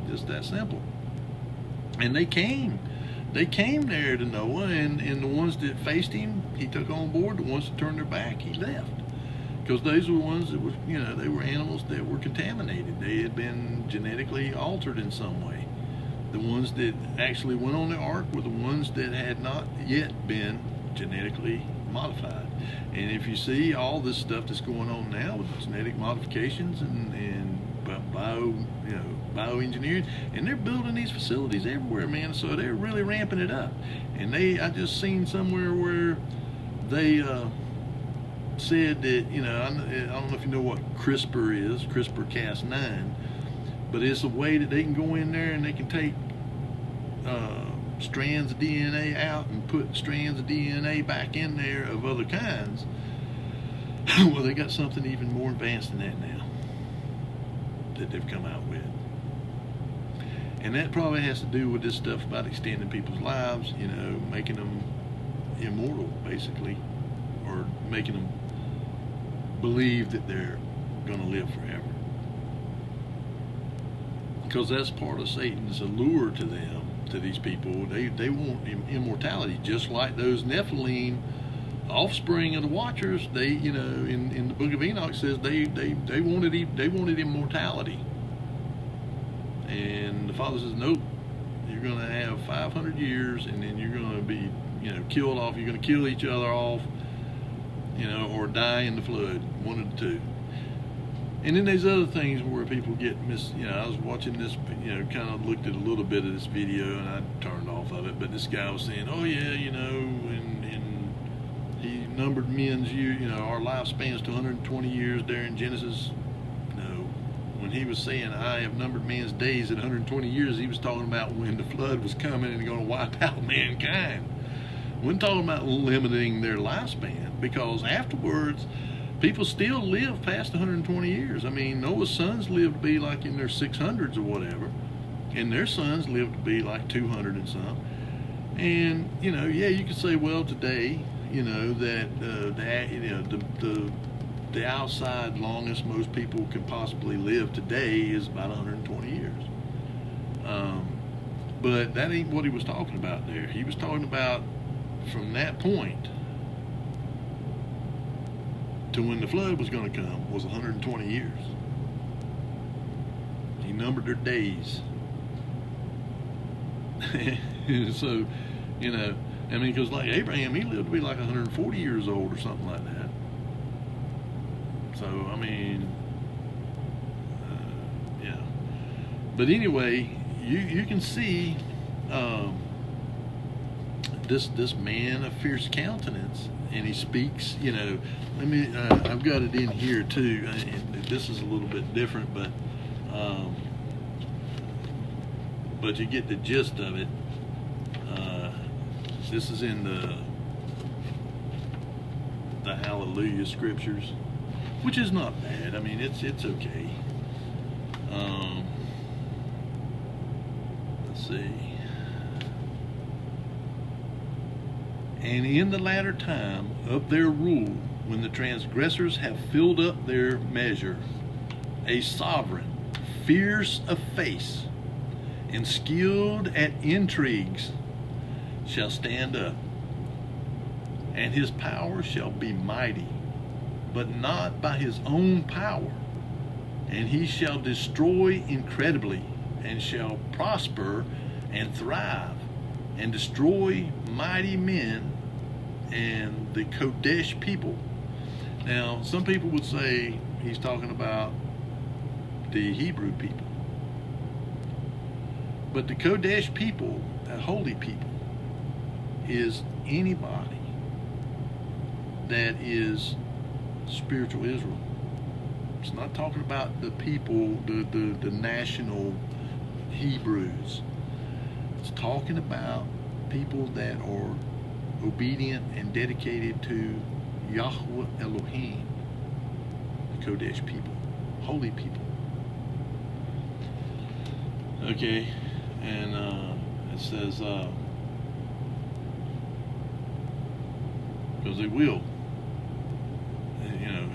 Speaker 1: Just that simple. And they came They came there to Noah, and the ones that faced him, he took on board. The ones that turned their back, he left. Because those were ones that were, they were animals that were contaminated. They had been genetically altered in some way. The ones that actually went on the ark were the ones that had not yet been genetically modified. And if you see all this stuff that's going on now with genetic modifications and bioengineering, and they're building these facilities everywhere, man. So they're really ramping it up. And I just seen somewhere where they said that, I don't know if you know what CRISPR is, CRISPR-Cas9, but it's a way that they can go in there and they can take strands of DNA out and put strands of DNA back in there of other kinds. Well, they got something even more advanced than that now that they've come out with. And that probably has to do with this stuff about extending people's lives, making them immortal, basically, or making them believe that they're going to live forever. Because that's part of Satan's allure to them, to these people. They want immortality, just like those Nephilim, offspring of the Watchers. They, in the Book of Enoch says they wanted immortality, and the Father says, nope, you're going to have 500 years, and then you're going to be, killed off. You're going to kill each other off, or die in the flood, one of the two. And then there's other things where people get I was watching this, kind of looked at a little bit of this video, and I turned off of it, but this guy was saying, oh yeah, and he numbered men's our lifespans to 120 years there in Genesis. No, when he was saying, I have numbered man's days at 120 years, he was talking about when the flood was coming and going to wipe out mankind. We weren't talking about limiting their lifespan, because afterwards, people still live past 120 years. I mean, Noah's sons lived to be like in their 600s or whatever, and their sons lived to be like 200 and some. And you could say, well, today, that the outside longest most people can possibly live today is about 120 years. But that ain't what he was talking about there. He was talking about from that point to when the flood was going to come was 120 years. He numbered their days. So, because like Abraham, he lived to be like 140 years old or something like that. So, yeah. But anyway, you can see this man of fierce countenance, and he speaks, I've got it in here too, and this is a little bit different, but you get the gist of it. This is in the Hallelujah scriptures, which is not bad. It's okay. Let's see. And in the latter time of their rule, when the transgressors have filled up their measure, a sovereign, fierce of face, and skilled at intrigues, shall stand up, and his power shall be mighty, but not by his own power. And he shall destroy incredibly, and shall prosper and thrive, and destroy mighty men and the Kodesh people. Now, some people would say he's talking about the Hebrew people. But the Kodesh people, that holy people, is anybody that is spiritual Israel. It's not talking about the people, the national Hebrews. It's talking about people that are obedient and dedicated to Yahweh Elohim, the Kodesh people, holy people. Okay, and it says, because they will,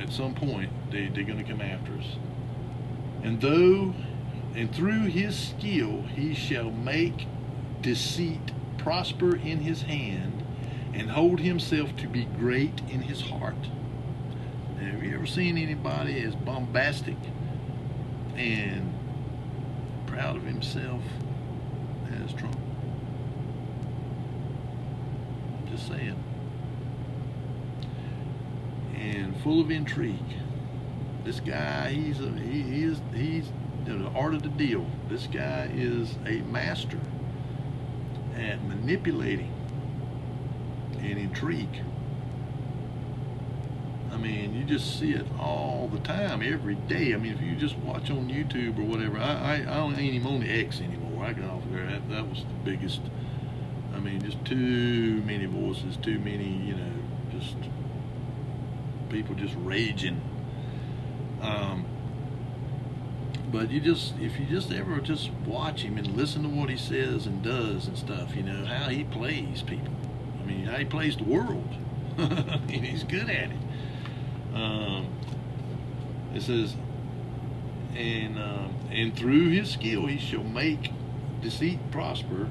Speaker 1: at some point they're going to come after us. And through his skill he shall make deceit prosper in his hand, and hold himself to be great in his heart. Now, have you ever seen anybody as bombastic and proud of himself as Trump? Just saying. And full of intrigue. This guy, he's the art of the deal. This guy is a master at manipulating and intrigue. I mean, you just see it all the time, every day. I mean, if you just watch on YouTube or whatever, I don't ain't even on the X anymore. I got off there. That was the biggest. I mean, just too many voices, too many, just people just raging. But if you just ever just watch him and listen to what he says and does and stuff, how he plays people. I mean, how he plays the world. I mean, he's good at it. It says, and through his skill he shall make deceit prosper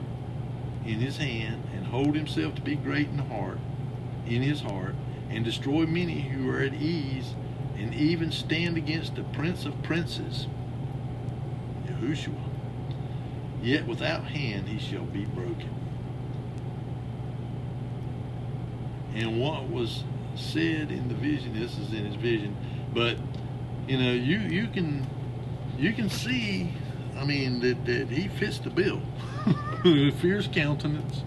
Speaker 1: in his hand, and hold himself to be great in his heart, and destroy many who are at ease, and even stand against the Prince of Princes, Yahushua. Yet without hand he shall be broken. And what was said in the vision, this is in his vision, but you can see, I mean, that he fits the bill. Fierce countenance,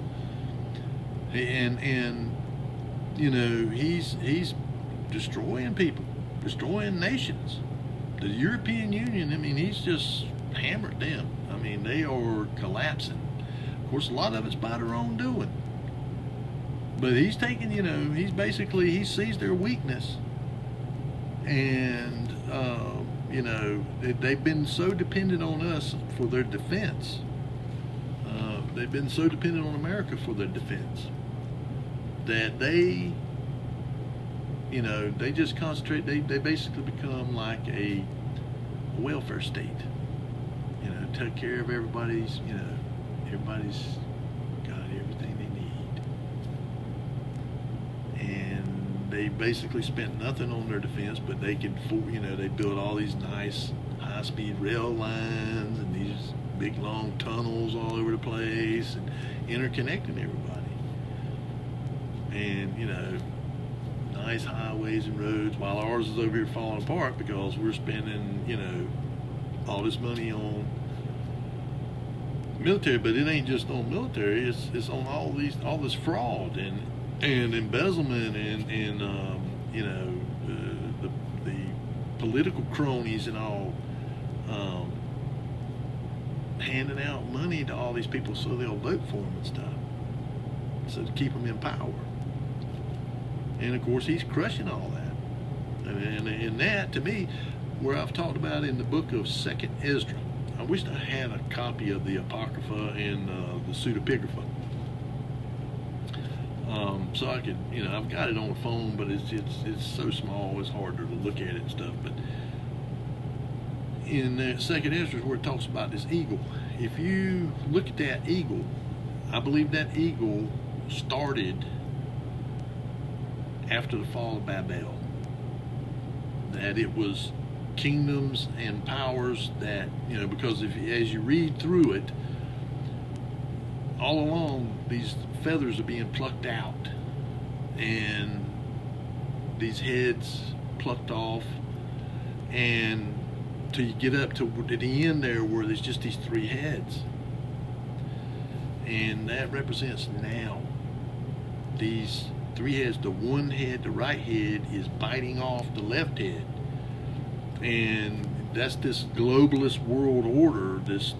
Speaker 1: and he's destroying people, destroying nations. The European Union, I mean, he's just hammered them. I mean, they are collapsing. Of course, a lot of it's by their own doing. But he's taking, he sees their weakness, and they've been so dependent on us for their defense. They've been so dependent on America for their defense that they just concentrate. They basically become like a welfare state. Take care of everybody's. Everybody's got everything they need, and they basically spent nothing on their defense. But they can, they build all these nice high-speed rail lines and these big long tunnels all over the place, and interconnecting everybody, and nice highways and roads, while ours is over here falling apart because we're spending all this money on military. But it ain't just on military, it's on all this fraud and embezzlement and the political cronies and all, handing out money to all these people so they'll vote for them and stuff, so to keep them in power. And of course, he's crushing all that. And that, to me, where I've talked about in the book of 2nd Esdras. I wished I had a copy of the Apocrypha and the Pseudepigrapha, so I could, I've got it on the phone, but it's so small, it's harder to look at it and stuff. But in 2nd Esdras, where it talks about this eagle, if you look at that eagle, I believe that eagle started after the fall of Babel. That it was kingdoms and powers that, because as you read through it, all along these feathers are being plucked out, and these heads plucked off, and till you get up to the end there where there's just these 3 heads, and that represents now these 3 heads. The one head, the right head, is biting off the left head, and that's this globalist world order, this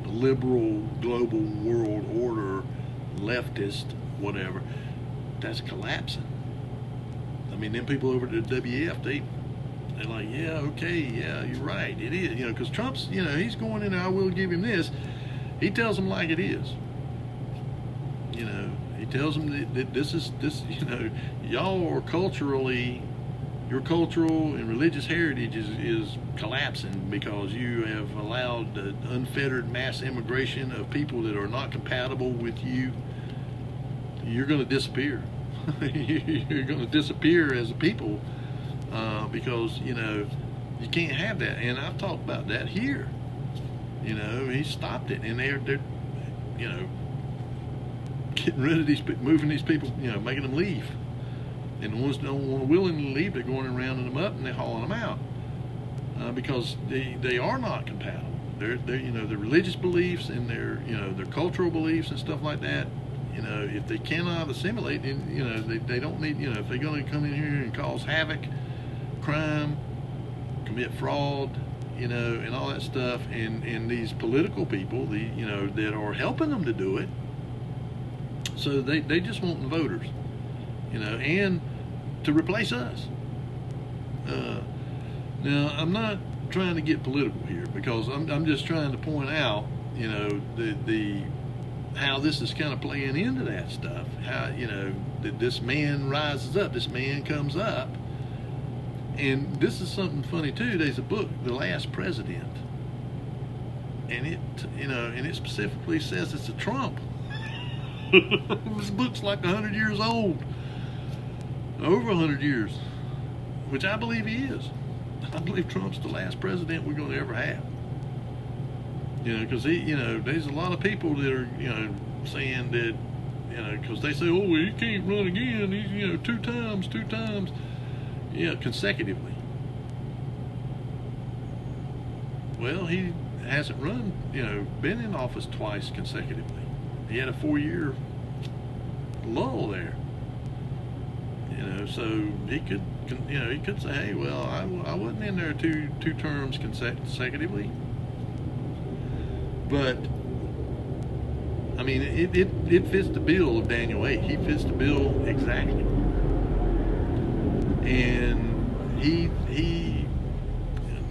Speaker 1: liberal global world order, leftist, whatever, that's collapsing. I mean, them people over at the WF, they're like, yeah, okay, yeah, you're right, it is, because Trump's, he's going in there, I will give him this. He tells them like it is. He tells them that this, y'all are culturally your cultural and religious heritage is collapsing because you have allowed the unfettered mass immigration of people that are not compatible with you. You're going to disappear. You're going to disappear as a people because, you know, you can't have that. And I've talked about that here. You know, he stopped it, and they're you know, getting rid of these, moving these people, you know, making them leave. And the ones that don't want to willingly leave, they're going and rounding them up and they're hauling them out because they are not compatible. They're you know, their religious beliefs and their, you know, their cultural beliefs and stuff like that. You know, if they cannot assimilate, then, you know, they don't need, you know, if they're going to come in here and cause havoc, crime, commit fraud, you know, and all that stuff, and these political people, you know, that are helping them to do it, so they just want the voters, you know, and to replace us. Now, I'm not trying to get political here because I'm just trying to point out, you know, the how this is kind of playing into that stuff. How, you know, that this man rises up, this man comes up, and this is something funny too. There's a book, The Last President, and it, you know, and it specifically says it's a Trump. This book's like 100 years old, over 100 years, which I believe he is. I believe Trump's the last president we're going to ever have. You know, because he, you know, there's a lot of people that are, you know, saying that, you know, because they say, oh, well, he can't run again. He's, you know, two times, yeah, consecutively. Well, he hasn't run, you know, been in office twice consecutively. He had a 4-year lull there. You know, so he could, you know, he could say, hey, well, I wasn't in there two terms consecutively. But I mean, it fits the bill of Daniel 8. He fits the bill exactly. And he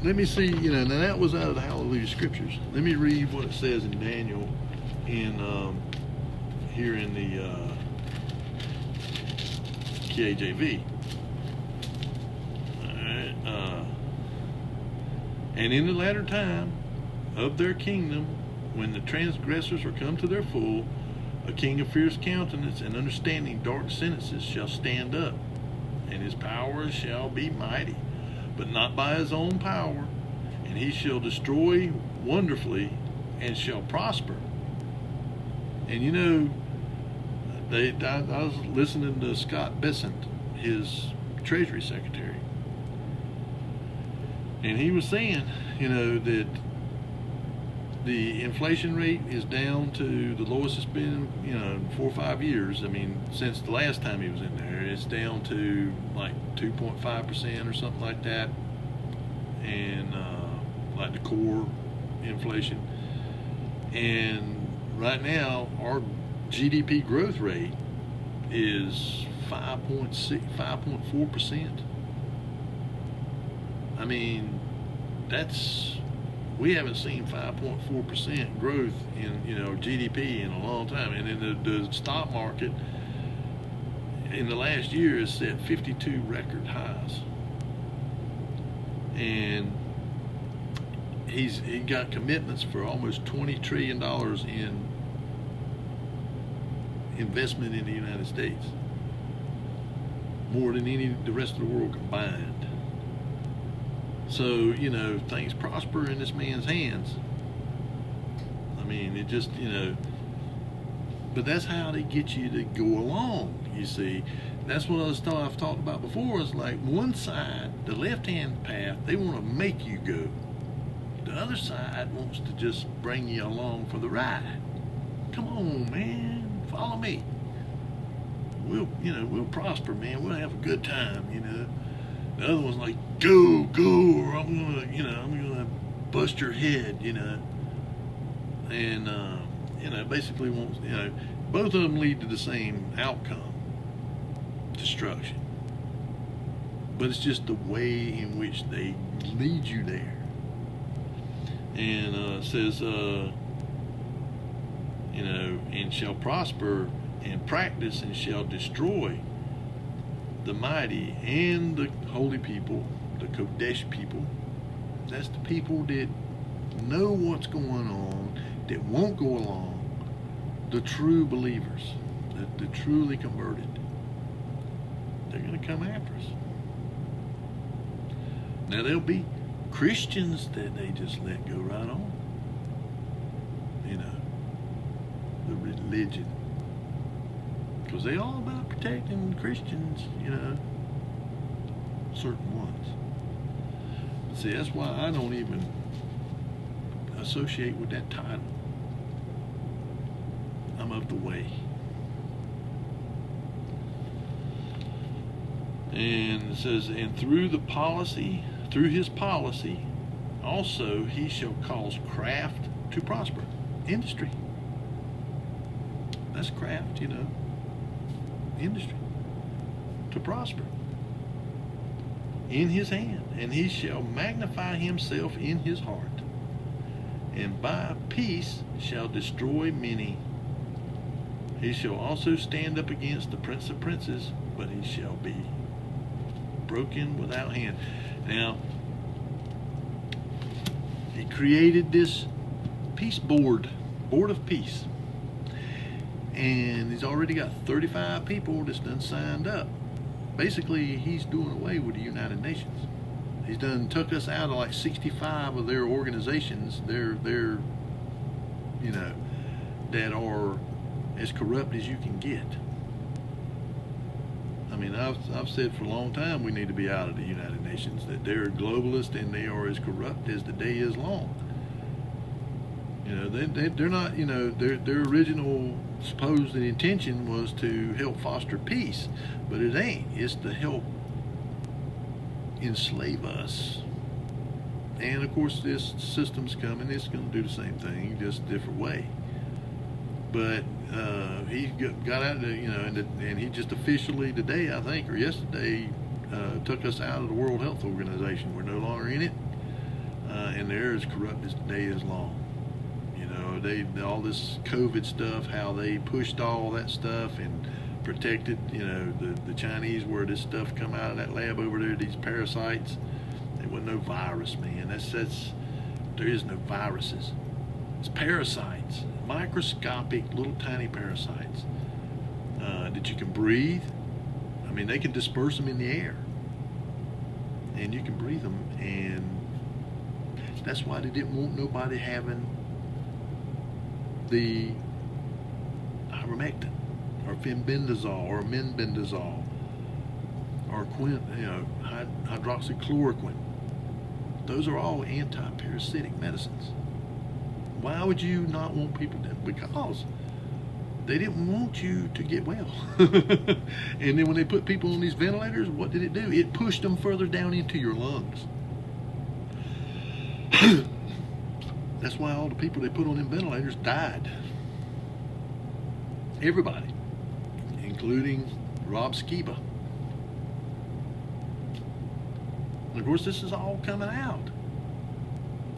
Speaker 1: let me see, you know, now that was out of the Hallelujah Scriptures. Let me read what it says in Daniel in here in the KJV. All right, and in the latter time of their kingdom, when the transgressors are come to their full, a king of fierce countenance and understanding dark sentences shall stand up, and his power shall be mighty, but not by his own power, and he shall destroy wonderfully and shall prosper. And you know, I was listening to Scott Bessent, his Treasury Secretary, and he was saying, you know, that the inflation rate is down to the lowest it's been, you know, in 4 or 5 years. I mean, since the last time he was in there, it's down to like 2.5% or something like that, and like the core inflation. And right now, our GDP growth rate is 5.4%. I mean, we haven't seen 5.4% growth in, you know, GDP in a long time. And in the stock market in the last year has set 52 record highs. And he got commitments for almost $20 trillion in investment in the United States, more than the rest of the world combined. So, you know, things prosper in this man's hands. I mean, it just, you know, but that's how they get you to go along, you see. That's what I've talked about before, is like one side, the left-hand path, they want to make you go. The other side wants to just bring you along for the ride. Come on, man, follow me. We'll prosper, man. We'll have a good time, you know. The other one's like, go, or I'm gonna bust your head, you know. And you know, basically wants, you know, both of them lead to the same outcome, destruction. But it's just the way in which they lead you there. And it says, you know, and shall prosper and practice and shall destroy the mighty and the holy people, the Kodesh people. That's the people that know what's going on, that won't go along. The true believers, the truly converted. They're going to come after us. Now there'll be Christians that they just let go right on. You know, the religion. Because they're all about protecting Christians, you know, certain ones. See, that's why I don't even associate with that title. I'm of the way. And it says, and through his policy, also he shall cause craft to prosper. Industry. That's craft, you know. Industry. To prosper. In his hand. And he shall magnify himself in his heart. And by peace shall destroy many. He shall also stand up against the prince of princes, but he shall be broken without hand. Now, he created this peace board of peace. And he's already got 35 people that's done signed up. Basically, he's doing away with the United Nations. He's done took us out of like 65 of their organizations, their you know, that are as corrupt as you can get. I mean, I've said for a long time we need to be out of the United Nations, that they're globalist and they are as corrupt as the day is long. You know, they're not, you know, their original supposed intention was to help foster peace, but it ain't. It's to help enslave us. And of course this system's coming, it's going to do the same thing, just a different way. But he got out of, you know, and he just officially today, I think, or yesterday, took us out of the World Health Organization. We're no longer in it, and they're as corrupt as the day is long. You know, all this COVID stuff, how they pushed all that stuff and protected, you know, the Chinese, where this stuff come out of that lab over there, these parasites. There wasn't no virus, man. There is no viruses. It's parasites, microscopic little tiny parasites that you can breathe. I mean, they can disperse them in the air, and you can breathe them, and that's why they didn't want nobody having the ivermectin or fenbendazole or menbendazole or hydroxychloroquine. Those are all anti-parasitic medicines. Why would you not want people to? Because they didn't want you to get well. And then when they put people on these ventilators, what did it do? It pushed them further down into your lungs. That's why all the people they put on them ventilators died. Everybody, including Rob Skiba. And of course, this is all coming out.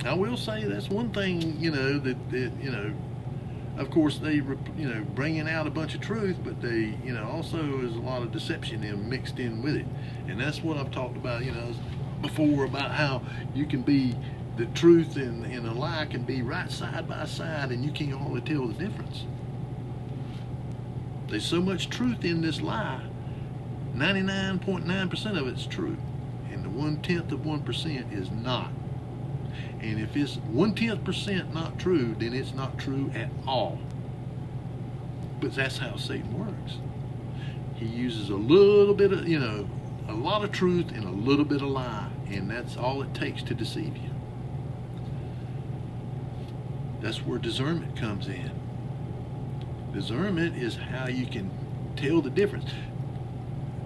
Speaker 1: I will say that's one thing, you know, that you know, of course they, you know, bringing out a bunch of truth, but they, you know, also is a lot of deception mixed in with it. And that's what I've talked about, you know, before, about how you can be, the truth and a lie can be right side by side, and you can't hardly tell the difference. There's so much truth in this lie. 99.9% of it's true, and the 1/10 of 1% is not. And if it's 1/10% not true, then it's not true at all. But that's how Satan works. He uses a little bit of, you know, a lot of truth and a little bit of lie, and that's all it takes to deceive you. That's where discernment comes in. Discernment is how you can tell the difference.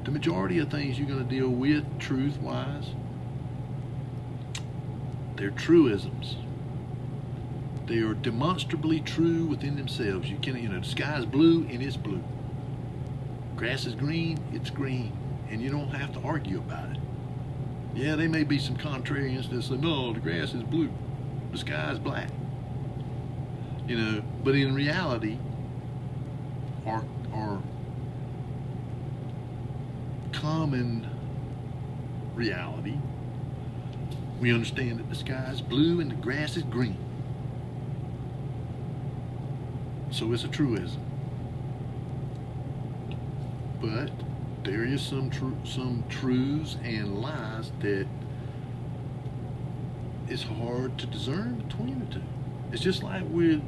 Speaker 1: The majority of things you're going to deal with truth-wise, they're truisms. They are demonstrably true within themselves. You can, you know, the sky is blue and it's blue. Grass is green, it's green, and you don't have to argue about it. Yeah, there may be some contrarians that say, no, the grass is blue, the sky is black. You know, but in reality, our common reality. We understand that the sky is blue and the grass is green. So it's a truism. But there is some truths and lies that it's hard to discern between the two. It's just like with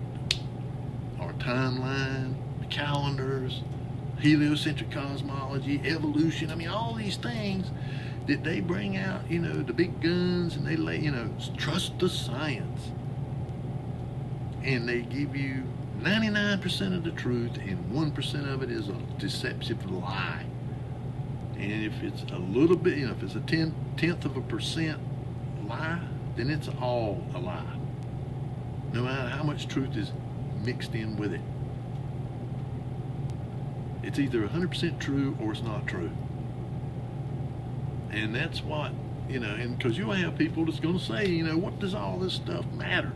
Speaker 1: our timeline, the calendars, heliocentric cosmology, evolution. I mean, all these things that they bring out, you know, the big guns, and they lay, you know, trust the science. And they give you 99% of the truth, and 1% of it is a deceptive lie. And if it's a little bit, you know, if it's a tenth of a percent lie, then it's all a lie. No matter how much truth is mixed in with it. It's either 100% true or it's not true. And that's what, you know, and because you'll have people that's going to say, you know, what does all this stuff matter?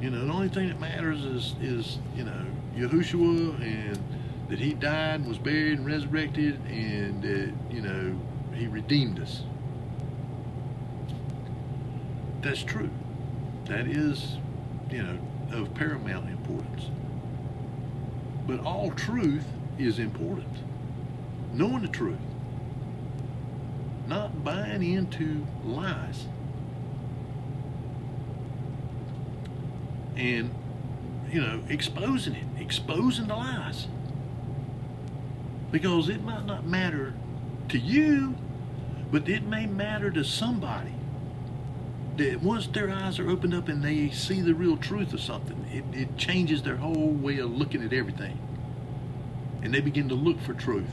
Speaker 1: You know, the only thing that matters is you know, Yahushua, and that he died and was buried and resurrected, and that, you know, he redeemed us. That's true. That is, you know, of paramount importance. But all truth is important. Knowing the truth. Not buying into lies. And, you know, exposing it. Exposing the lies. Because it might not matter to you, but it may matter to somebody. That once their eyes are opened up and they see the real truth of something, it changes their whole way of looking at everything. And they begin to look for truth.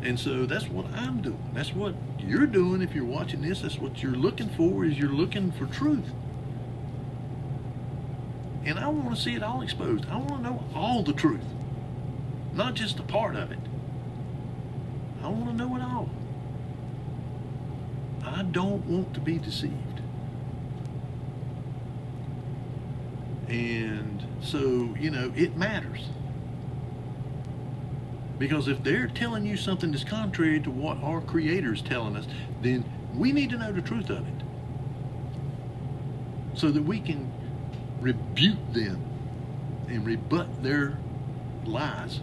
Speaker 1: And so that's what I'm doing. That's what you're doing if you're watching this. That's what you're looking for, is you're looking for truth. And I want to see it all exposed. I want to know all the truth. Not just a part of it. I want to know it all. I don't want to be deceived. And so, you know, it matters. Because if they're telling you something that's contrary to what our Creator is telling us, then we need to know the truth of it. So that we can rebuke them and rebut their lies.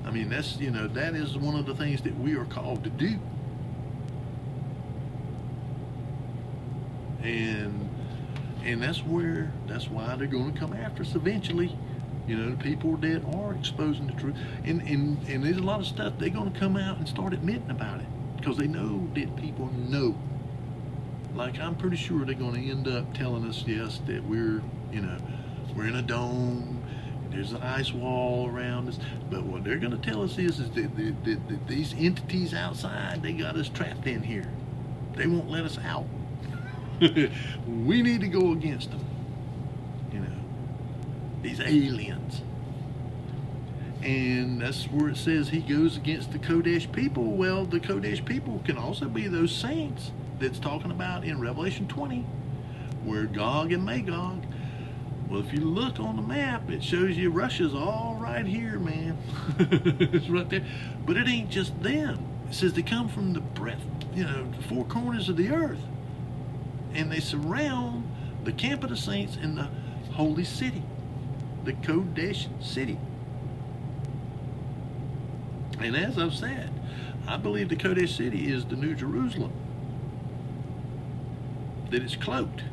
Speaker 1: I mean, that's, you know, that is one of the things that we are called to do. And that's why they're going to come after us eventually. You know, the people that are exposing the truth. And there's a lot of stuff they're going to come out and start admitting about it. Because they know that people know. Like, I'm pretty sure they're going to end up telling us, yes, that we're, you know, we're in a dome. There's an ice wall around us. But what they're going to tell us is that these entities outside, they got us trapped in here. They won't let us out. We need to go against them. You know, these aliens. And that's where it says he goes against the Kodesh people. Well, the Kodesh people can also be those saints that's talking about in Revelation 20, where Gog and Magog. Well, if you look on the map, it shows you Russia's all right here, man. It's right there. But it ain't just them. It says they come from the breadth, you know, the four corners of the earth. And they surround the camp of the saints in the holy city, the Kodesh city. And as I've said, I believe the Kodesh city is the New Jerusalem. That it's cloaked.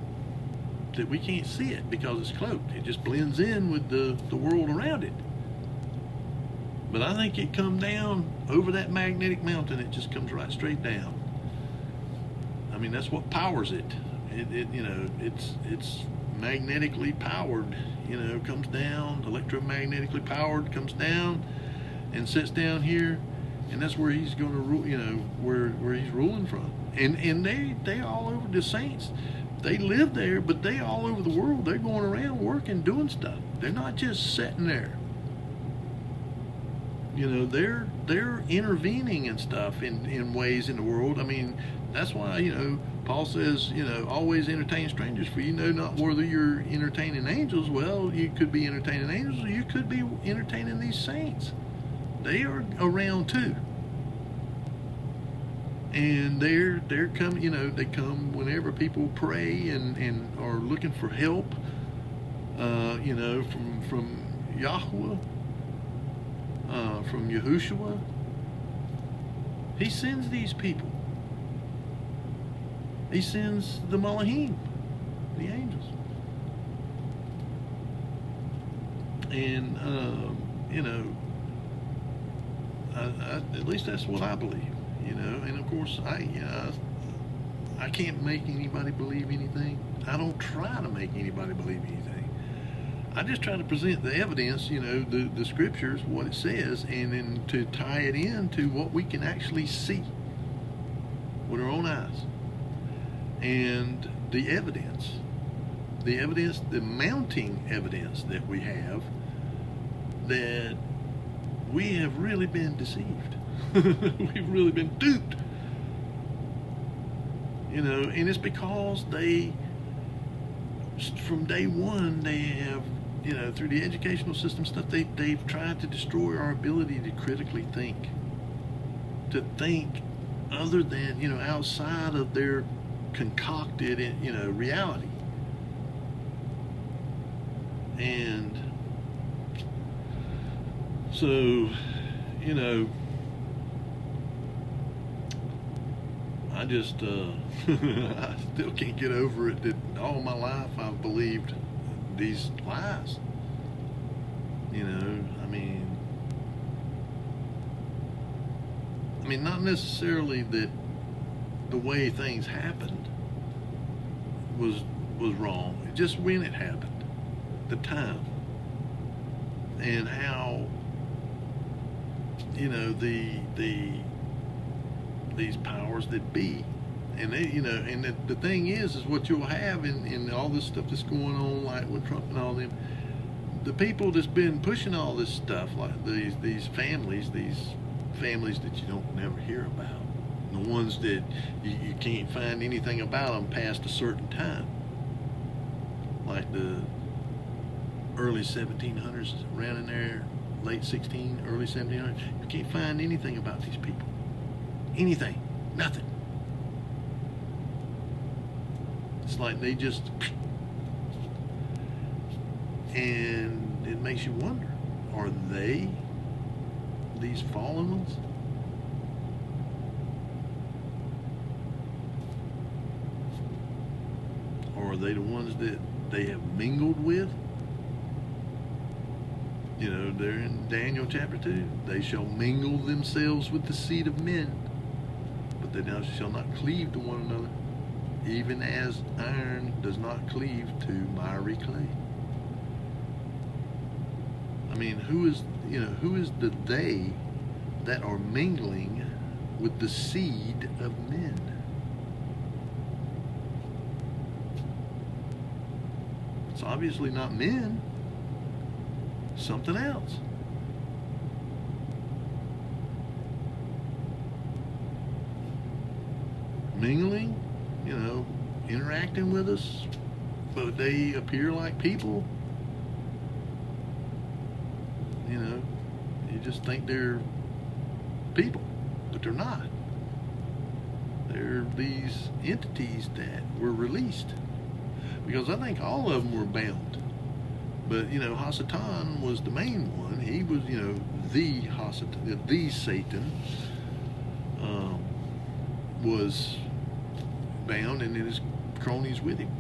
Speaker 1: That we can't see it because it's cloaked. It just blends in with the world around it. But I think it comes down over that magnetic mountain. It just comes right straight down. I mean, that's what powers it. It you know, it's magnetically powered. You know, comes down, electromagnetically powered, comes down and sits down here, and that's where he's going to rule. You know, where he's ruling from. And they all over, the saints. They live there, but they all over the world. They're going around working, doing stuff. They're not just sitting there. You know, they're intervening and stuff in ways in the world. I mean, that's why, you know, Paul says, you know, always entertain strangers, for you know not whether you're entertaining angels. Well, you could be entertaining angels, or you could be entertaining these saints. They are around too. And they're coming, you know, they come whenever people pray and are looking for help, you know, from Yahweh, from Yahushua. He sends these people. He sends the Malachim, the angels. And, you know, at least that's what I believe, you know. And of course, I can't make anybody believe anything. I don't try to make anybody believe anything. I just try to present the evidence, you know, the scriptures, what it says, and then to tie it into what we can actually see with our own eyes. And the evidence, the mounting evidence that we have, that we have really been deceived. We've really been duped. You know, and it's because they, from day one, they have, you know, through the educational system stuff, they've tried to destroy our ability to critically think. To think other than, you know, outside of their concocted, you know, reality. And so, you know, I just I still can't get over it that all my life I've believed these lies. You know, I mean not necessarily that the way things happened was wrong. Just when it happened, the time, and how, you know, these powers that be, and they, you know, and the thing is what you'll have in all this stuff that's going on, like with Trump and all them, the people that's been pushing all this stuff, like these families that you don't never hear about. The ones that you can't find anything about them past a certain time, like the early 1700s, around in there, late 16, early 1700s. You can't find anything about these people. Anything, nothing. It's like they just, and it makes you wonder: are they these fallen ones? Or are they the ones that they have mingled with? You know, they're in Daniel chapter 2. They shall mingle themselves with the seed of men, but they shall not cleave to one another, even as iron does not cleave to miry clay. I mean, who is the they that are mingling with the seed of men? It's obviously not men. Something else. Mingling, you know, interacting with us, but they appear like people. You know, you just think they're people, but they're not. They're these entities that were released. Because I think all of them were bound. But, you know, Hasatan was the main one. He was, you know, the Hasatan, the Satan, was bound, and then his cronies with him.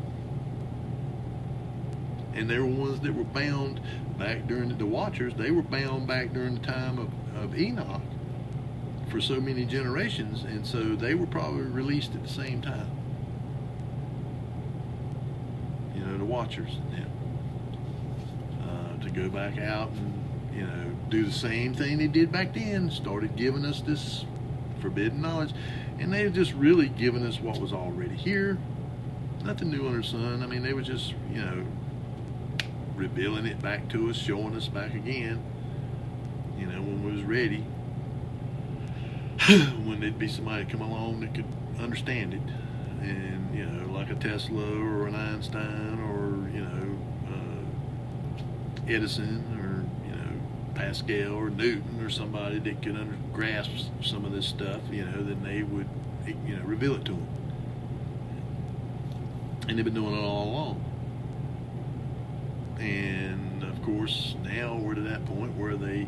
Speaker 1: And they were ones that were bound back during the Watchers. They were bound back during the time of Enoch for so many generations, and so they were probably released at the same time. You know, the Watchers and them. To go back out and, you know, do the same thing they did back then. Started giving us this forbidden knowledge, and they've just really given us what was already here. Nothing new under the sun. I mean, they were just, you know, revealing it back to us, showing us back again. You know, when we was ready when there'd be somebody come along that could understand it. And, you know, like a Tesla or an Einstein or, you know, Edison or, you know, Pascal or Newton or somebody that could grasp some of this stuff, you know, then they would, you know, reveal it to them. And they've been doing it all along. And of course, now we're to that point where they,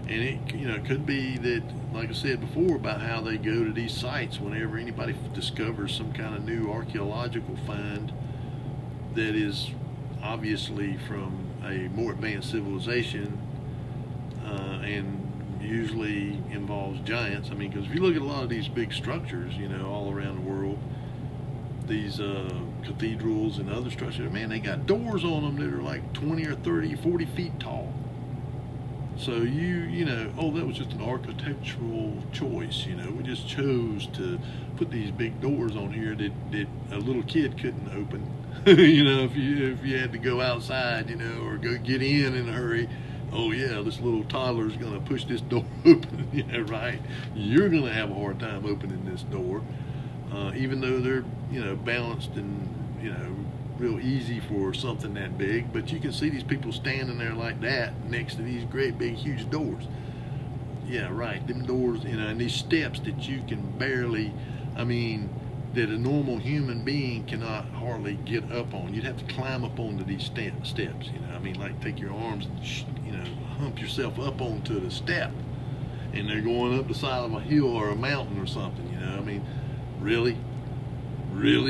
Speaker 1: and it, you know, it could be that, like I said before, about how they go to these sites whenever anybody discovers some kind of new archaeological find that is obviously from a more advanced civilization, and usually involves giants. I mean, because if you look at a lot of these big structures, you know, all around the world, these cathedrals and other structures, man, they got doors on them that are like 20 or 30, 40 feet tall. So you know, oh, that was just an architectural choice, you know, we just chose to put these big doors on here that a little kid couldn't open. You know, if you had to go outside, you know, or go get in a hurry, oh yeah, this little toddler's gonna push this door open, yeah, right? You're gonna have a hard time opening this door. Even though they're, you know, balanced and, you know, real easy for something that big, but you can see these people standing there like that next to these great big huge doors. Yeah, right, them doors, you know, and these steps that you can barely, I mean, that a normal human being cannot hardly get up on. You'd have to climb up onto these steps, you know, I mean, like take your arms and, you know, hump yourself up onto the step, and they're going up the side of a hill or a mountain or something, you know, I mean, really,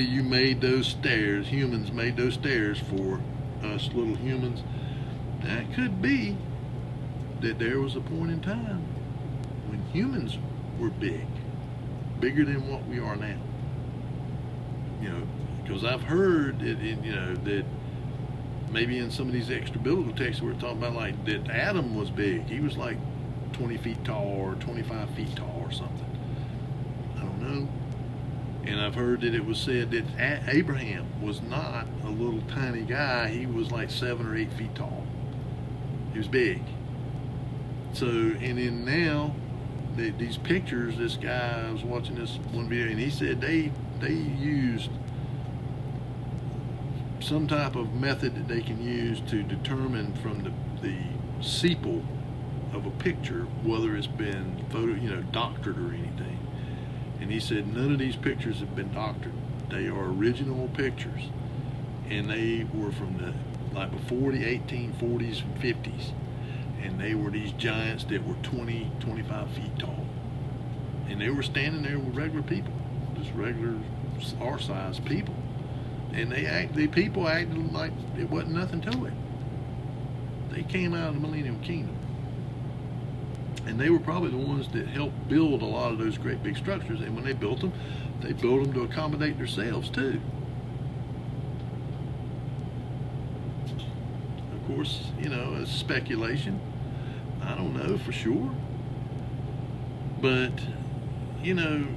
Speaker 1: you made those stairs, humans made those stairs for us little humans? That could be that there was a point in time when humans were bigger than what we are now. You know, because I've heard that, you know, that maybe in some of these extra biblical texts we're talking about, like that Adam was big. He was like 20 feet tall or 25 feet tall or something. I don't know. And I've heard that it was said that Abraham was not a little tiny guy. He was like 7 or 8 feet tall. He was big. So, and then now, these pictures, this guy, I was watching this one video, and he said they used some type of method that they can use to determine from the sepal of a picture whether it's been doctored or anything. And he said none of these pictures have been doctored. They are original pictures, and they were from before the 1840s and 50s, and they were these giants that were 20, 25 feet tall, and they were standing there with regular people, just regular our size people, and the people acted like it wasn't nothing to it. They came out of the Millennium Kingdom. And they were probably the ones that helped build a lot of those great big structures. And when they built them to accommodate themselves too. Of course, you know, it's speculation. I don't know for sure. But, you know,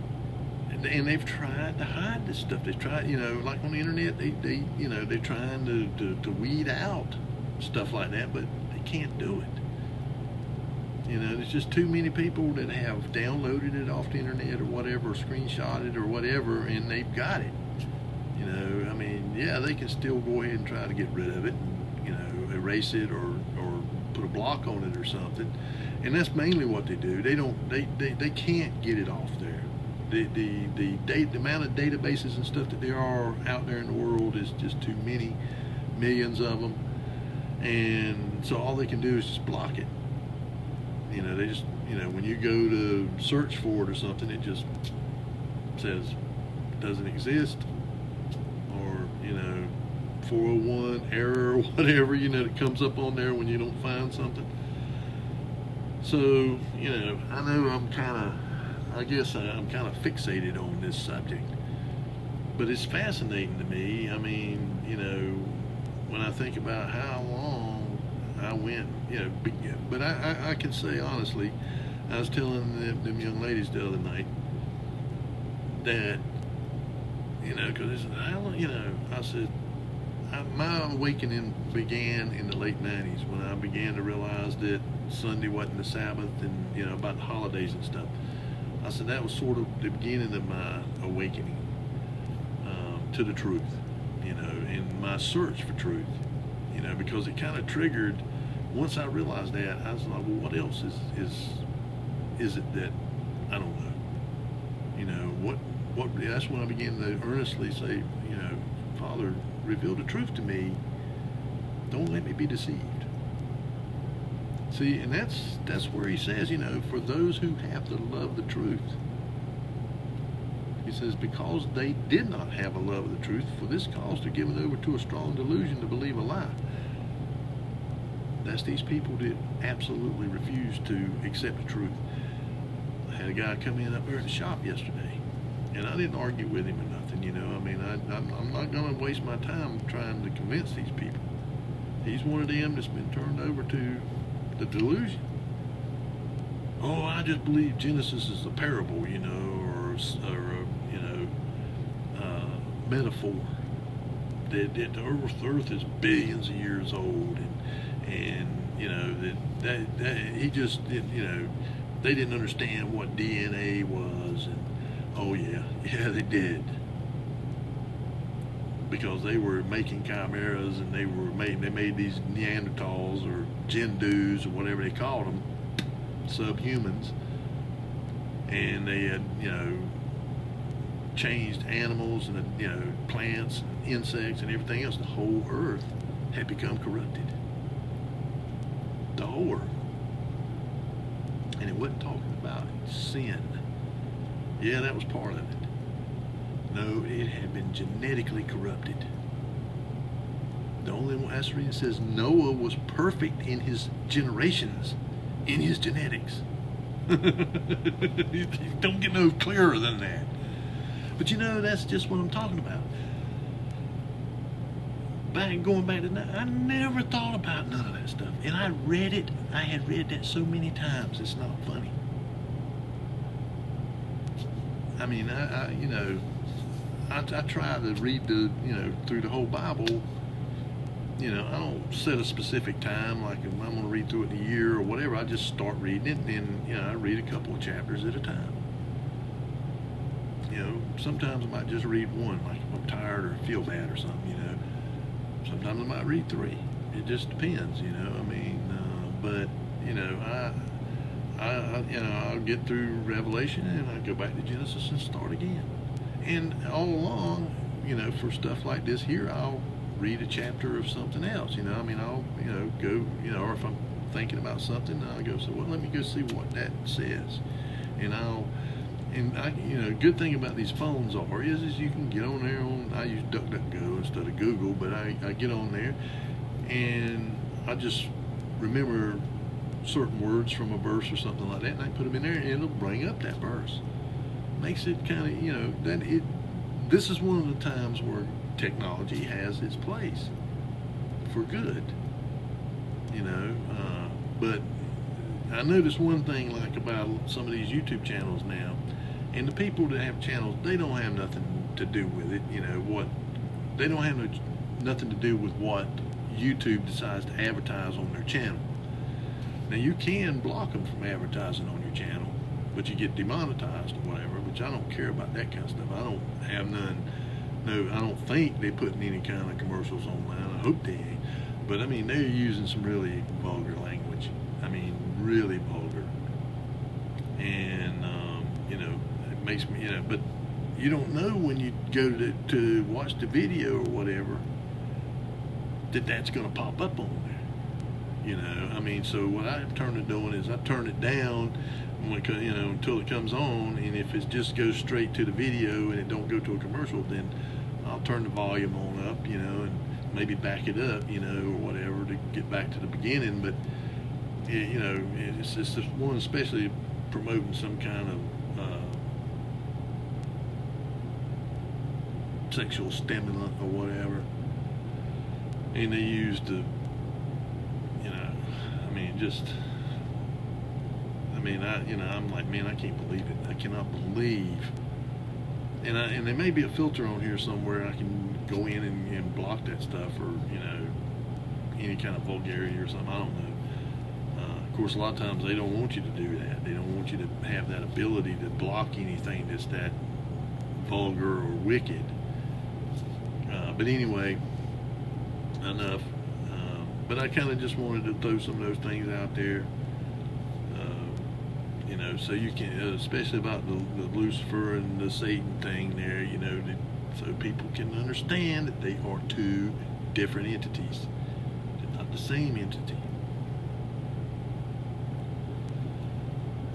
Speaker 1: and they've tried to hide this stuff. They tried, you know, like on the internet, they're trying to weed out stuff like that, but they can't do it. You know, there's just too many people that have downloaded it off the internet or whatever, or screenshot it or whatever, and they've got it. You know, I mean, yeah, they can still go ahead and try to get rid of it and, you know, erase it or put a block on it or something. And that's mainly what they do. They can't get it off there. The amount of databases and stuff that there are out there in the world is just too many, millions of them. And so all they can do is just block it. You know, they just, you know, when you go to search for it or something, it just says doesn't exist, or, you know, 401 error or whatever, you know, that comes up on there when you don't find something. So, you know I'm kind of fixated on this subject, but it's fascinating to me. I mean, you know, when I think about how long I went, you know, but I can say honestly, I was telling them young ladies the other night that, you know, because how long, you know, I said, my awakening began in the late 90s when I began to realize that Sunday wasn't the Sabbath, and about the holidays and stuff. I said that was sort of the beginning of my awakening to the truth, and my search for truth, because it kind of triggered. Once I realized that, I was like, well, what else is it that I don't know? What? That's when I began to earnestly say, Father, reveal the truth to me. Don't let me be deceived. See, and that's where he says, for those who have the love of the truth. He says, because they did not have a love of the truth, for this cause they're given over to a strong delusion to believe a lie. That's these people that absolutely refuse to accept the truth. I had a guy come in up there at the shop yesterday, and I didn't argue with him or nothing, I'm not going to waste my time trying to convince these people. He's one of them that's been turned over to the delusion. Oh, I just believe Genesis is a parable, or metaphor. That the earth is billions of years old, and that he just didn't, they didn't understand what DNA was, and oh yeah, they did, because they were making chimeras, and they made these Neanderthals or Jindus or whatever they called them, subhumans, and they had changed animals and plants and insects and everything else. The whole earth had become corrupted. The whole earth. And it wasn't talking about sin. Yeah, that was part of it. No, it had been genetically corrupted. The only one, that's the reason it says Noah was perfect in his generations, in his genetics. You don't get no clearer than that. But that's just what I'm talking about. Going back to that, I never thought about none of that stuff. And I read it. I had read that so many times, it's not funny. I mean, I try to read through the whole Bible. I don't set a specific time, like if I'm going to read through it in a year or whatever. I just start reading it, and I read a couple of chapters at a time. Sometimes I might just read one, like if I'm tired or feel bad or something. Sometimes I might read three. It just depends. But I'll get through Revelation and I go back to Genesis and start again. And all along, for stuff like this here, I'll read a chapter of something else. I'll go, or if I'm thinking about something, I'll go say, well, let me go see what that says, good thing about these phones is you can get on there I use DuckDuckGo instead of Google, but I get on there and I just remember certain words from a verse or something like that, and I put them in there and it'll bring up that verse. Makes it kind of, this is one of the times where technology has its place for good, but I noticed one thing like about some of these YouTube channels now. And the people that have channels, they don't have nothing to do with it. They don't have nothing to do with what YouTube decides to advertise on their channel. Now, you can block them from advertising on your channel, but you get demonetized or whatever, which I don't care about that kind of stuff. I don't have none. No, I don't think they're putting any kind of commercials online. I hope they ain't. But, they're using some really vulgar language. Really vulgar. And, it makes me, but you don't know when you go to watch the video or whatever that's going to pop up on there. So what I've turned to doing is I turn it down until it comes on, and if it just goes straight to the video and it don't go to a commercial, then I'll turn the volume on up, and maybe back it up, or whatever to get back to the beginning. But it's just this one, especially promoting some kind of sexual stimulant or whatever, and they use the I'm like, man, I can't believe it. I cannot believe. And there may be a filter on here somewhere I can go in and block that stuff, or any kind of vulgarity or something. I don't know. Of course, a lot of times they don't want you to do that. They don't want you to have that ability to block anything that's that vulgar or wicked. But anyway, enough. But I kind of just wanted to throw some of those things out there. So you can, especially about the Lucifer and the Satan thing there, so people can understand that they are two different entities. They're not the same entity.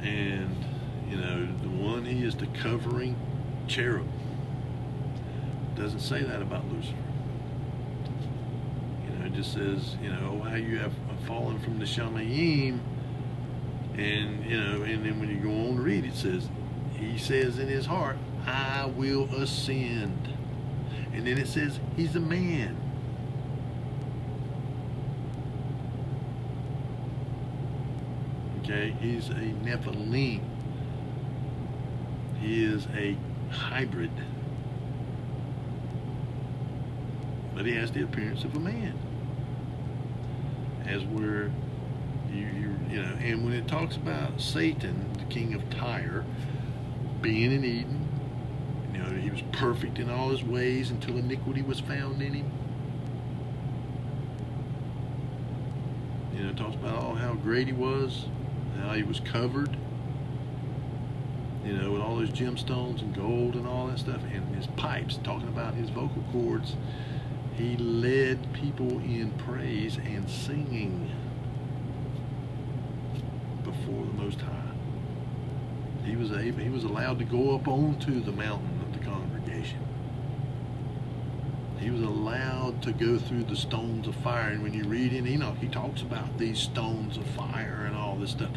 Speaker 1: And, the one, he is the covering cherub. Doesn't say that about Lucifer. It just says, how you have fallen from the Shamayim. And, and then when you go on to read, it says, he says in his heart, I will ascend. And then it says, he's a man. Okay, he's a Nephilim. He is a hybrid. But he has the appearance of a man. As where and when it talks about Satan, the king of Tyre, being in Eden, he was perfect in all his ways until iniquity was found in him. It talks about how great he was, how he was covered, with all those gemstones and gold and all that stuff, and his pipes, talking about his vocal cords. He led people in praise and singing before the Most High. He was allowed to go up onto the mountain of the congregation. He was allowed to go through the stones of fire. And when you read in Enoch, he talks about these stones of fire and all this stuff,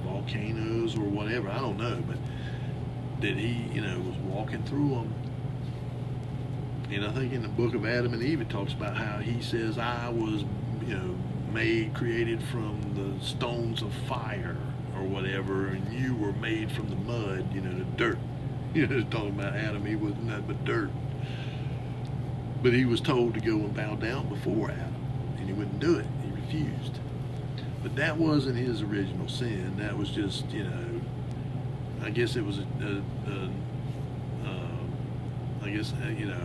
Speaker 1: volcanoes or whatever, I don't know, but that he, was walking through them. And I think in the book of Adam and Eve, it talks about how he says, I was, created from the stones of fire or whatever, and you were made from the mud, the dirt. Talking about Adam, he was nothing but dirt. But he was told to go and bow down before Adam, and he wouldn't do it. He refused. But that wasn't his original sin. That was just, I guess it was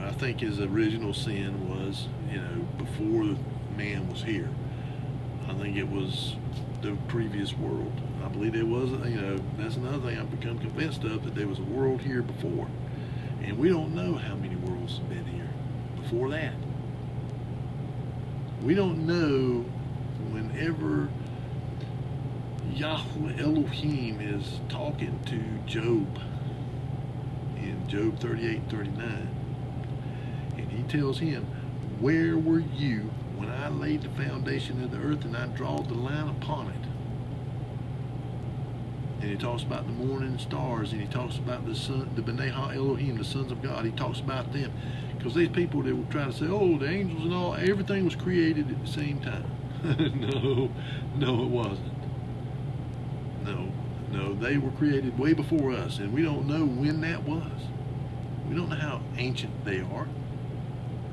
Speaker 1: I think his original sin was, before man was here. I think it was the previous world. I believe there was, that's another thing I've become convinced of, that there was a world here before. And we don't know how many worlds have been here before that. We don't know whenever Yahweh Elohim is talking to Job in Job 38:39, and he tells him, where were you when I laid the foundation of the earth and I drawed the line upon it? And he talks about the morning stars, and he talks about the sun, the B'nai Ha-Elohim, the sons of God. He talks about them. Because these people, they would try to say, the angels and all, everything was created at the same time. No, it wasn't. No, they were created way before us, and we don't know when that was. We don't know how ancient they are.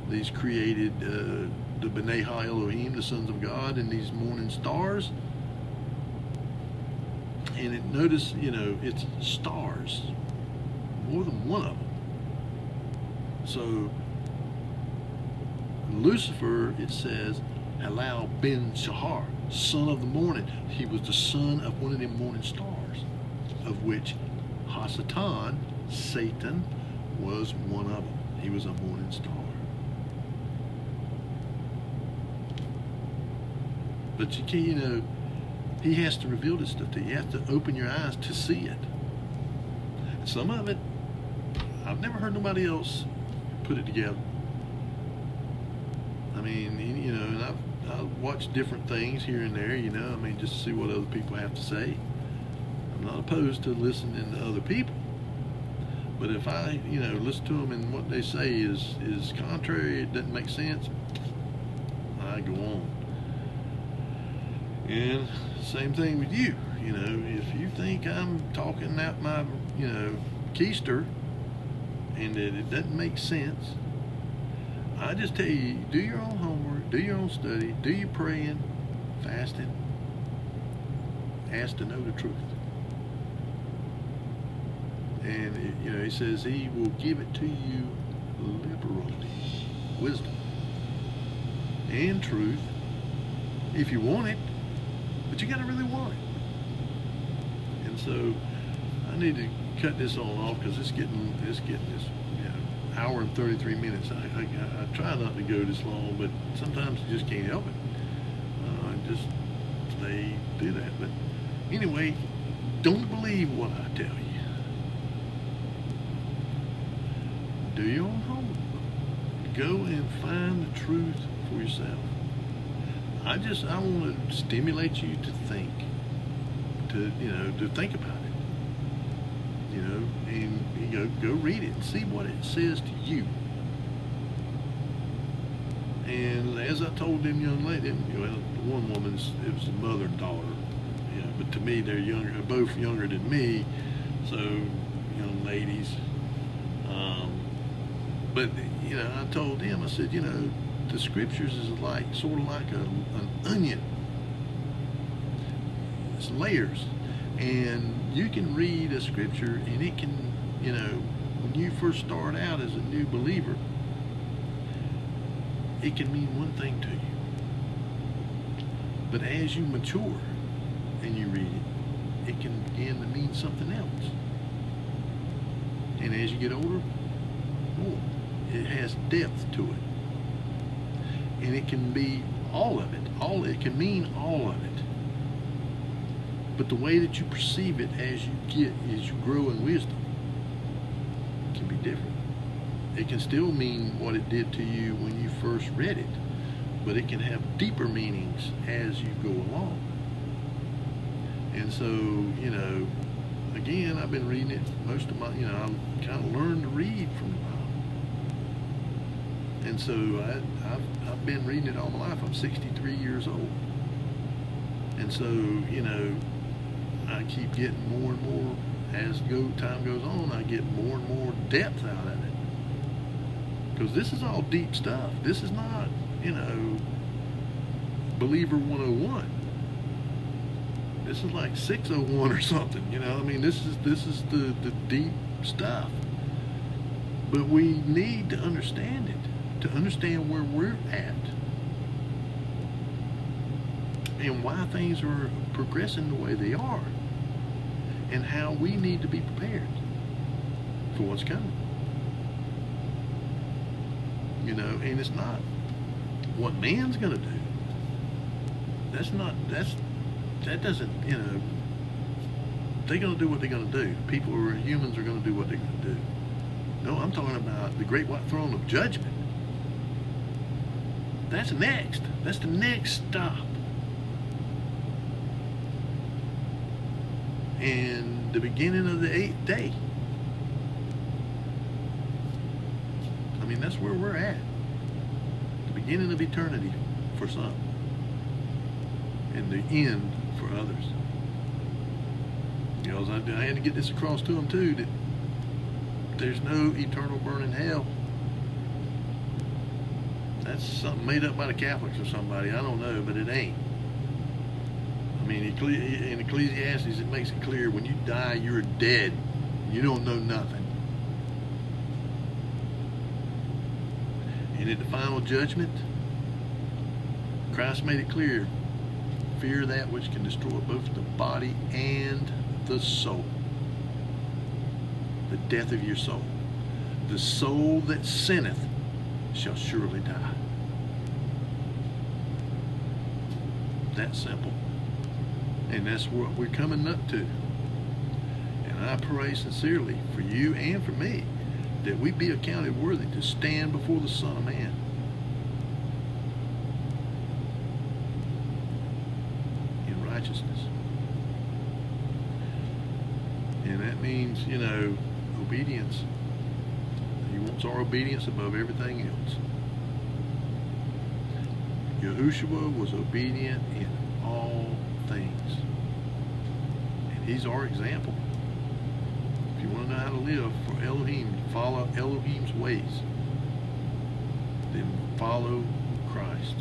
Speaker 1: These created, the B'nai Ha-Elohim, the sons of God, and these morning stars. And notice, it's stars, more than one of them. So, Lucifer, it says, Halal ben Shahar, son of the morning. He was the son of one of them morning stars, of which Hasatan, Satan, was one of them. He was a morning star. But you can't, he has to reveal this stuff to you. You have to open your eyes to see it. Some of it, I've never heard nobody else put it together. I mean, and I've watched different things here and there, just to see what other people have to say. I'm not opposed to listening to other people. But if I, listen to them and what they say is contrary, it doesn't make sense, I go on. And same thing with you. If you think I'm talking out my, keister, and that it doesn't make sense, I just tell you, do your own homework, do your own study, do your praying, fasting, ask to know the truth. And you know, he says he will give it to you liberally, wisdom and truth, if you want it, but you got to really want it. And so I need to cut this on off because it's getting this hour and 33 minutes. I try not to go this long, but sometimes you just can't help it. Just they do that. But anyway, don't believe what I tell you. Do your own homework. Go and find the truth for yourself. I want to stimulate you to think, to think about it. And go read it and see what it says to you. And as I told them young ladies, one woman's, it was a mother and daughter, but to me they're both younger than me, so young ladies. But I told them, I said, the scriptures is sort of like an onion. It's layers, and you can read a scripture, and it can, when you first start out as a new believer, it can mean one thing to you. But as you mature and you read it, it can begin to mean something else. And as you get older, more. It has depth to it. And it can be all of it. It can mean all of it. But the way that you perceive it as you grow in wisdom can be different. It can still mean what it did to you when you first read it, but it can have deeper meanings as you go along. And so, again, I've been reading it most of my, I kind of learned to read from the Bible. And so I've been reading it all my life. I'm 63 years old. And so, I keep getting more and more, as time goes on, I get more and more depth out of it. Because this is all deep stuff. This is not, Believer 101. This is like 601 or something, this is the deep stuff. But we need to understand it, to understand where we're at and why things are progressing the way they are, and how we need to be prepared for what's coming. And it's not what man's gonna do. That doesn't, they're gonna do what they're gonna do. People who are humans are gonna do what they're gonna do. No, I'm talking about the great white throne of judgment. That's next. That's the next stop. And the beginning of the 8th day. That's where we're at. The beginning of eternity for some, and the end for others. I had to get this across to them too, that there's no eternal burning hell. That's something made up by the Catholics or somebody. I don't know, but it ain't. In Ecclesiastes, it makes it clear when you die, you're dead. You don't know nothing. And at the final judgment, Christ made it clear, fear that which can destroy both the body and the soul. The death of your soul. The soul that sinneth shall surely die. That's simple. And that's what we're coming up to. And I pray sincerely for you and for me, that we be accounted worthy to stand before the Son of Man. In righteousness. And that means, obedience. He wants our obedience above everything else. Yahushua was obedient in all things. And he's our example. If you want to know how to live for Elohim, follow Elohim's ways, then follow Christ,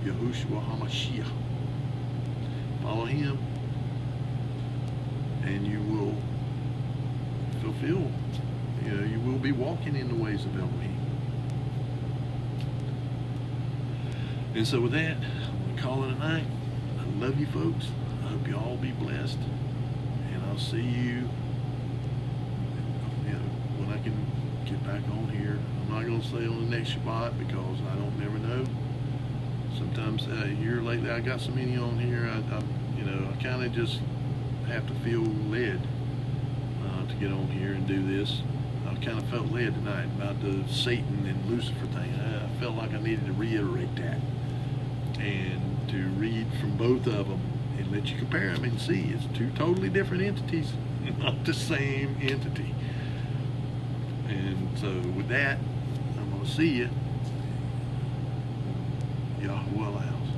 Speaker 1: Yahushua HaMashiach. Follow him, and you will fulfill, you will be walking in the ways of Elohim. And so with that, I'm going to call it a night. I love you folks. I hope you all be blessed. And I'll see you, when I can get back on here. I'm not going to say on the next Shabbat because I don't never know. Sometimes here lately I got so many on here, I kind of just have to feel led to get on here and do this. I kind of felt led tonight about the Satan and Lucifer thing. I felt like I needed to reiterate that and to read from both of them and let you compare them and see it's two totally different entities, not the same entity. And so with that, I'm going to see you. Yahweh House.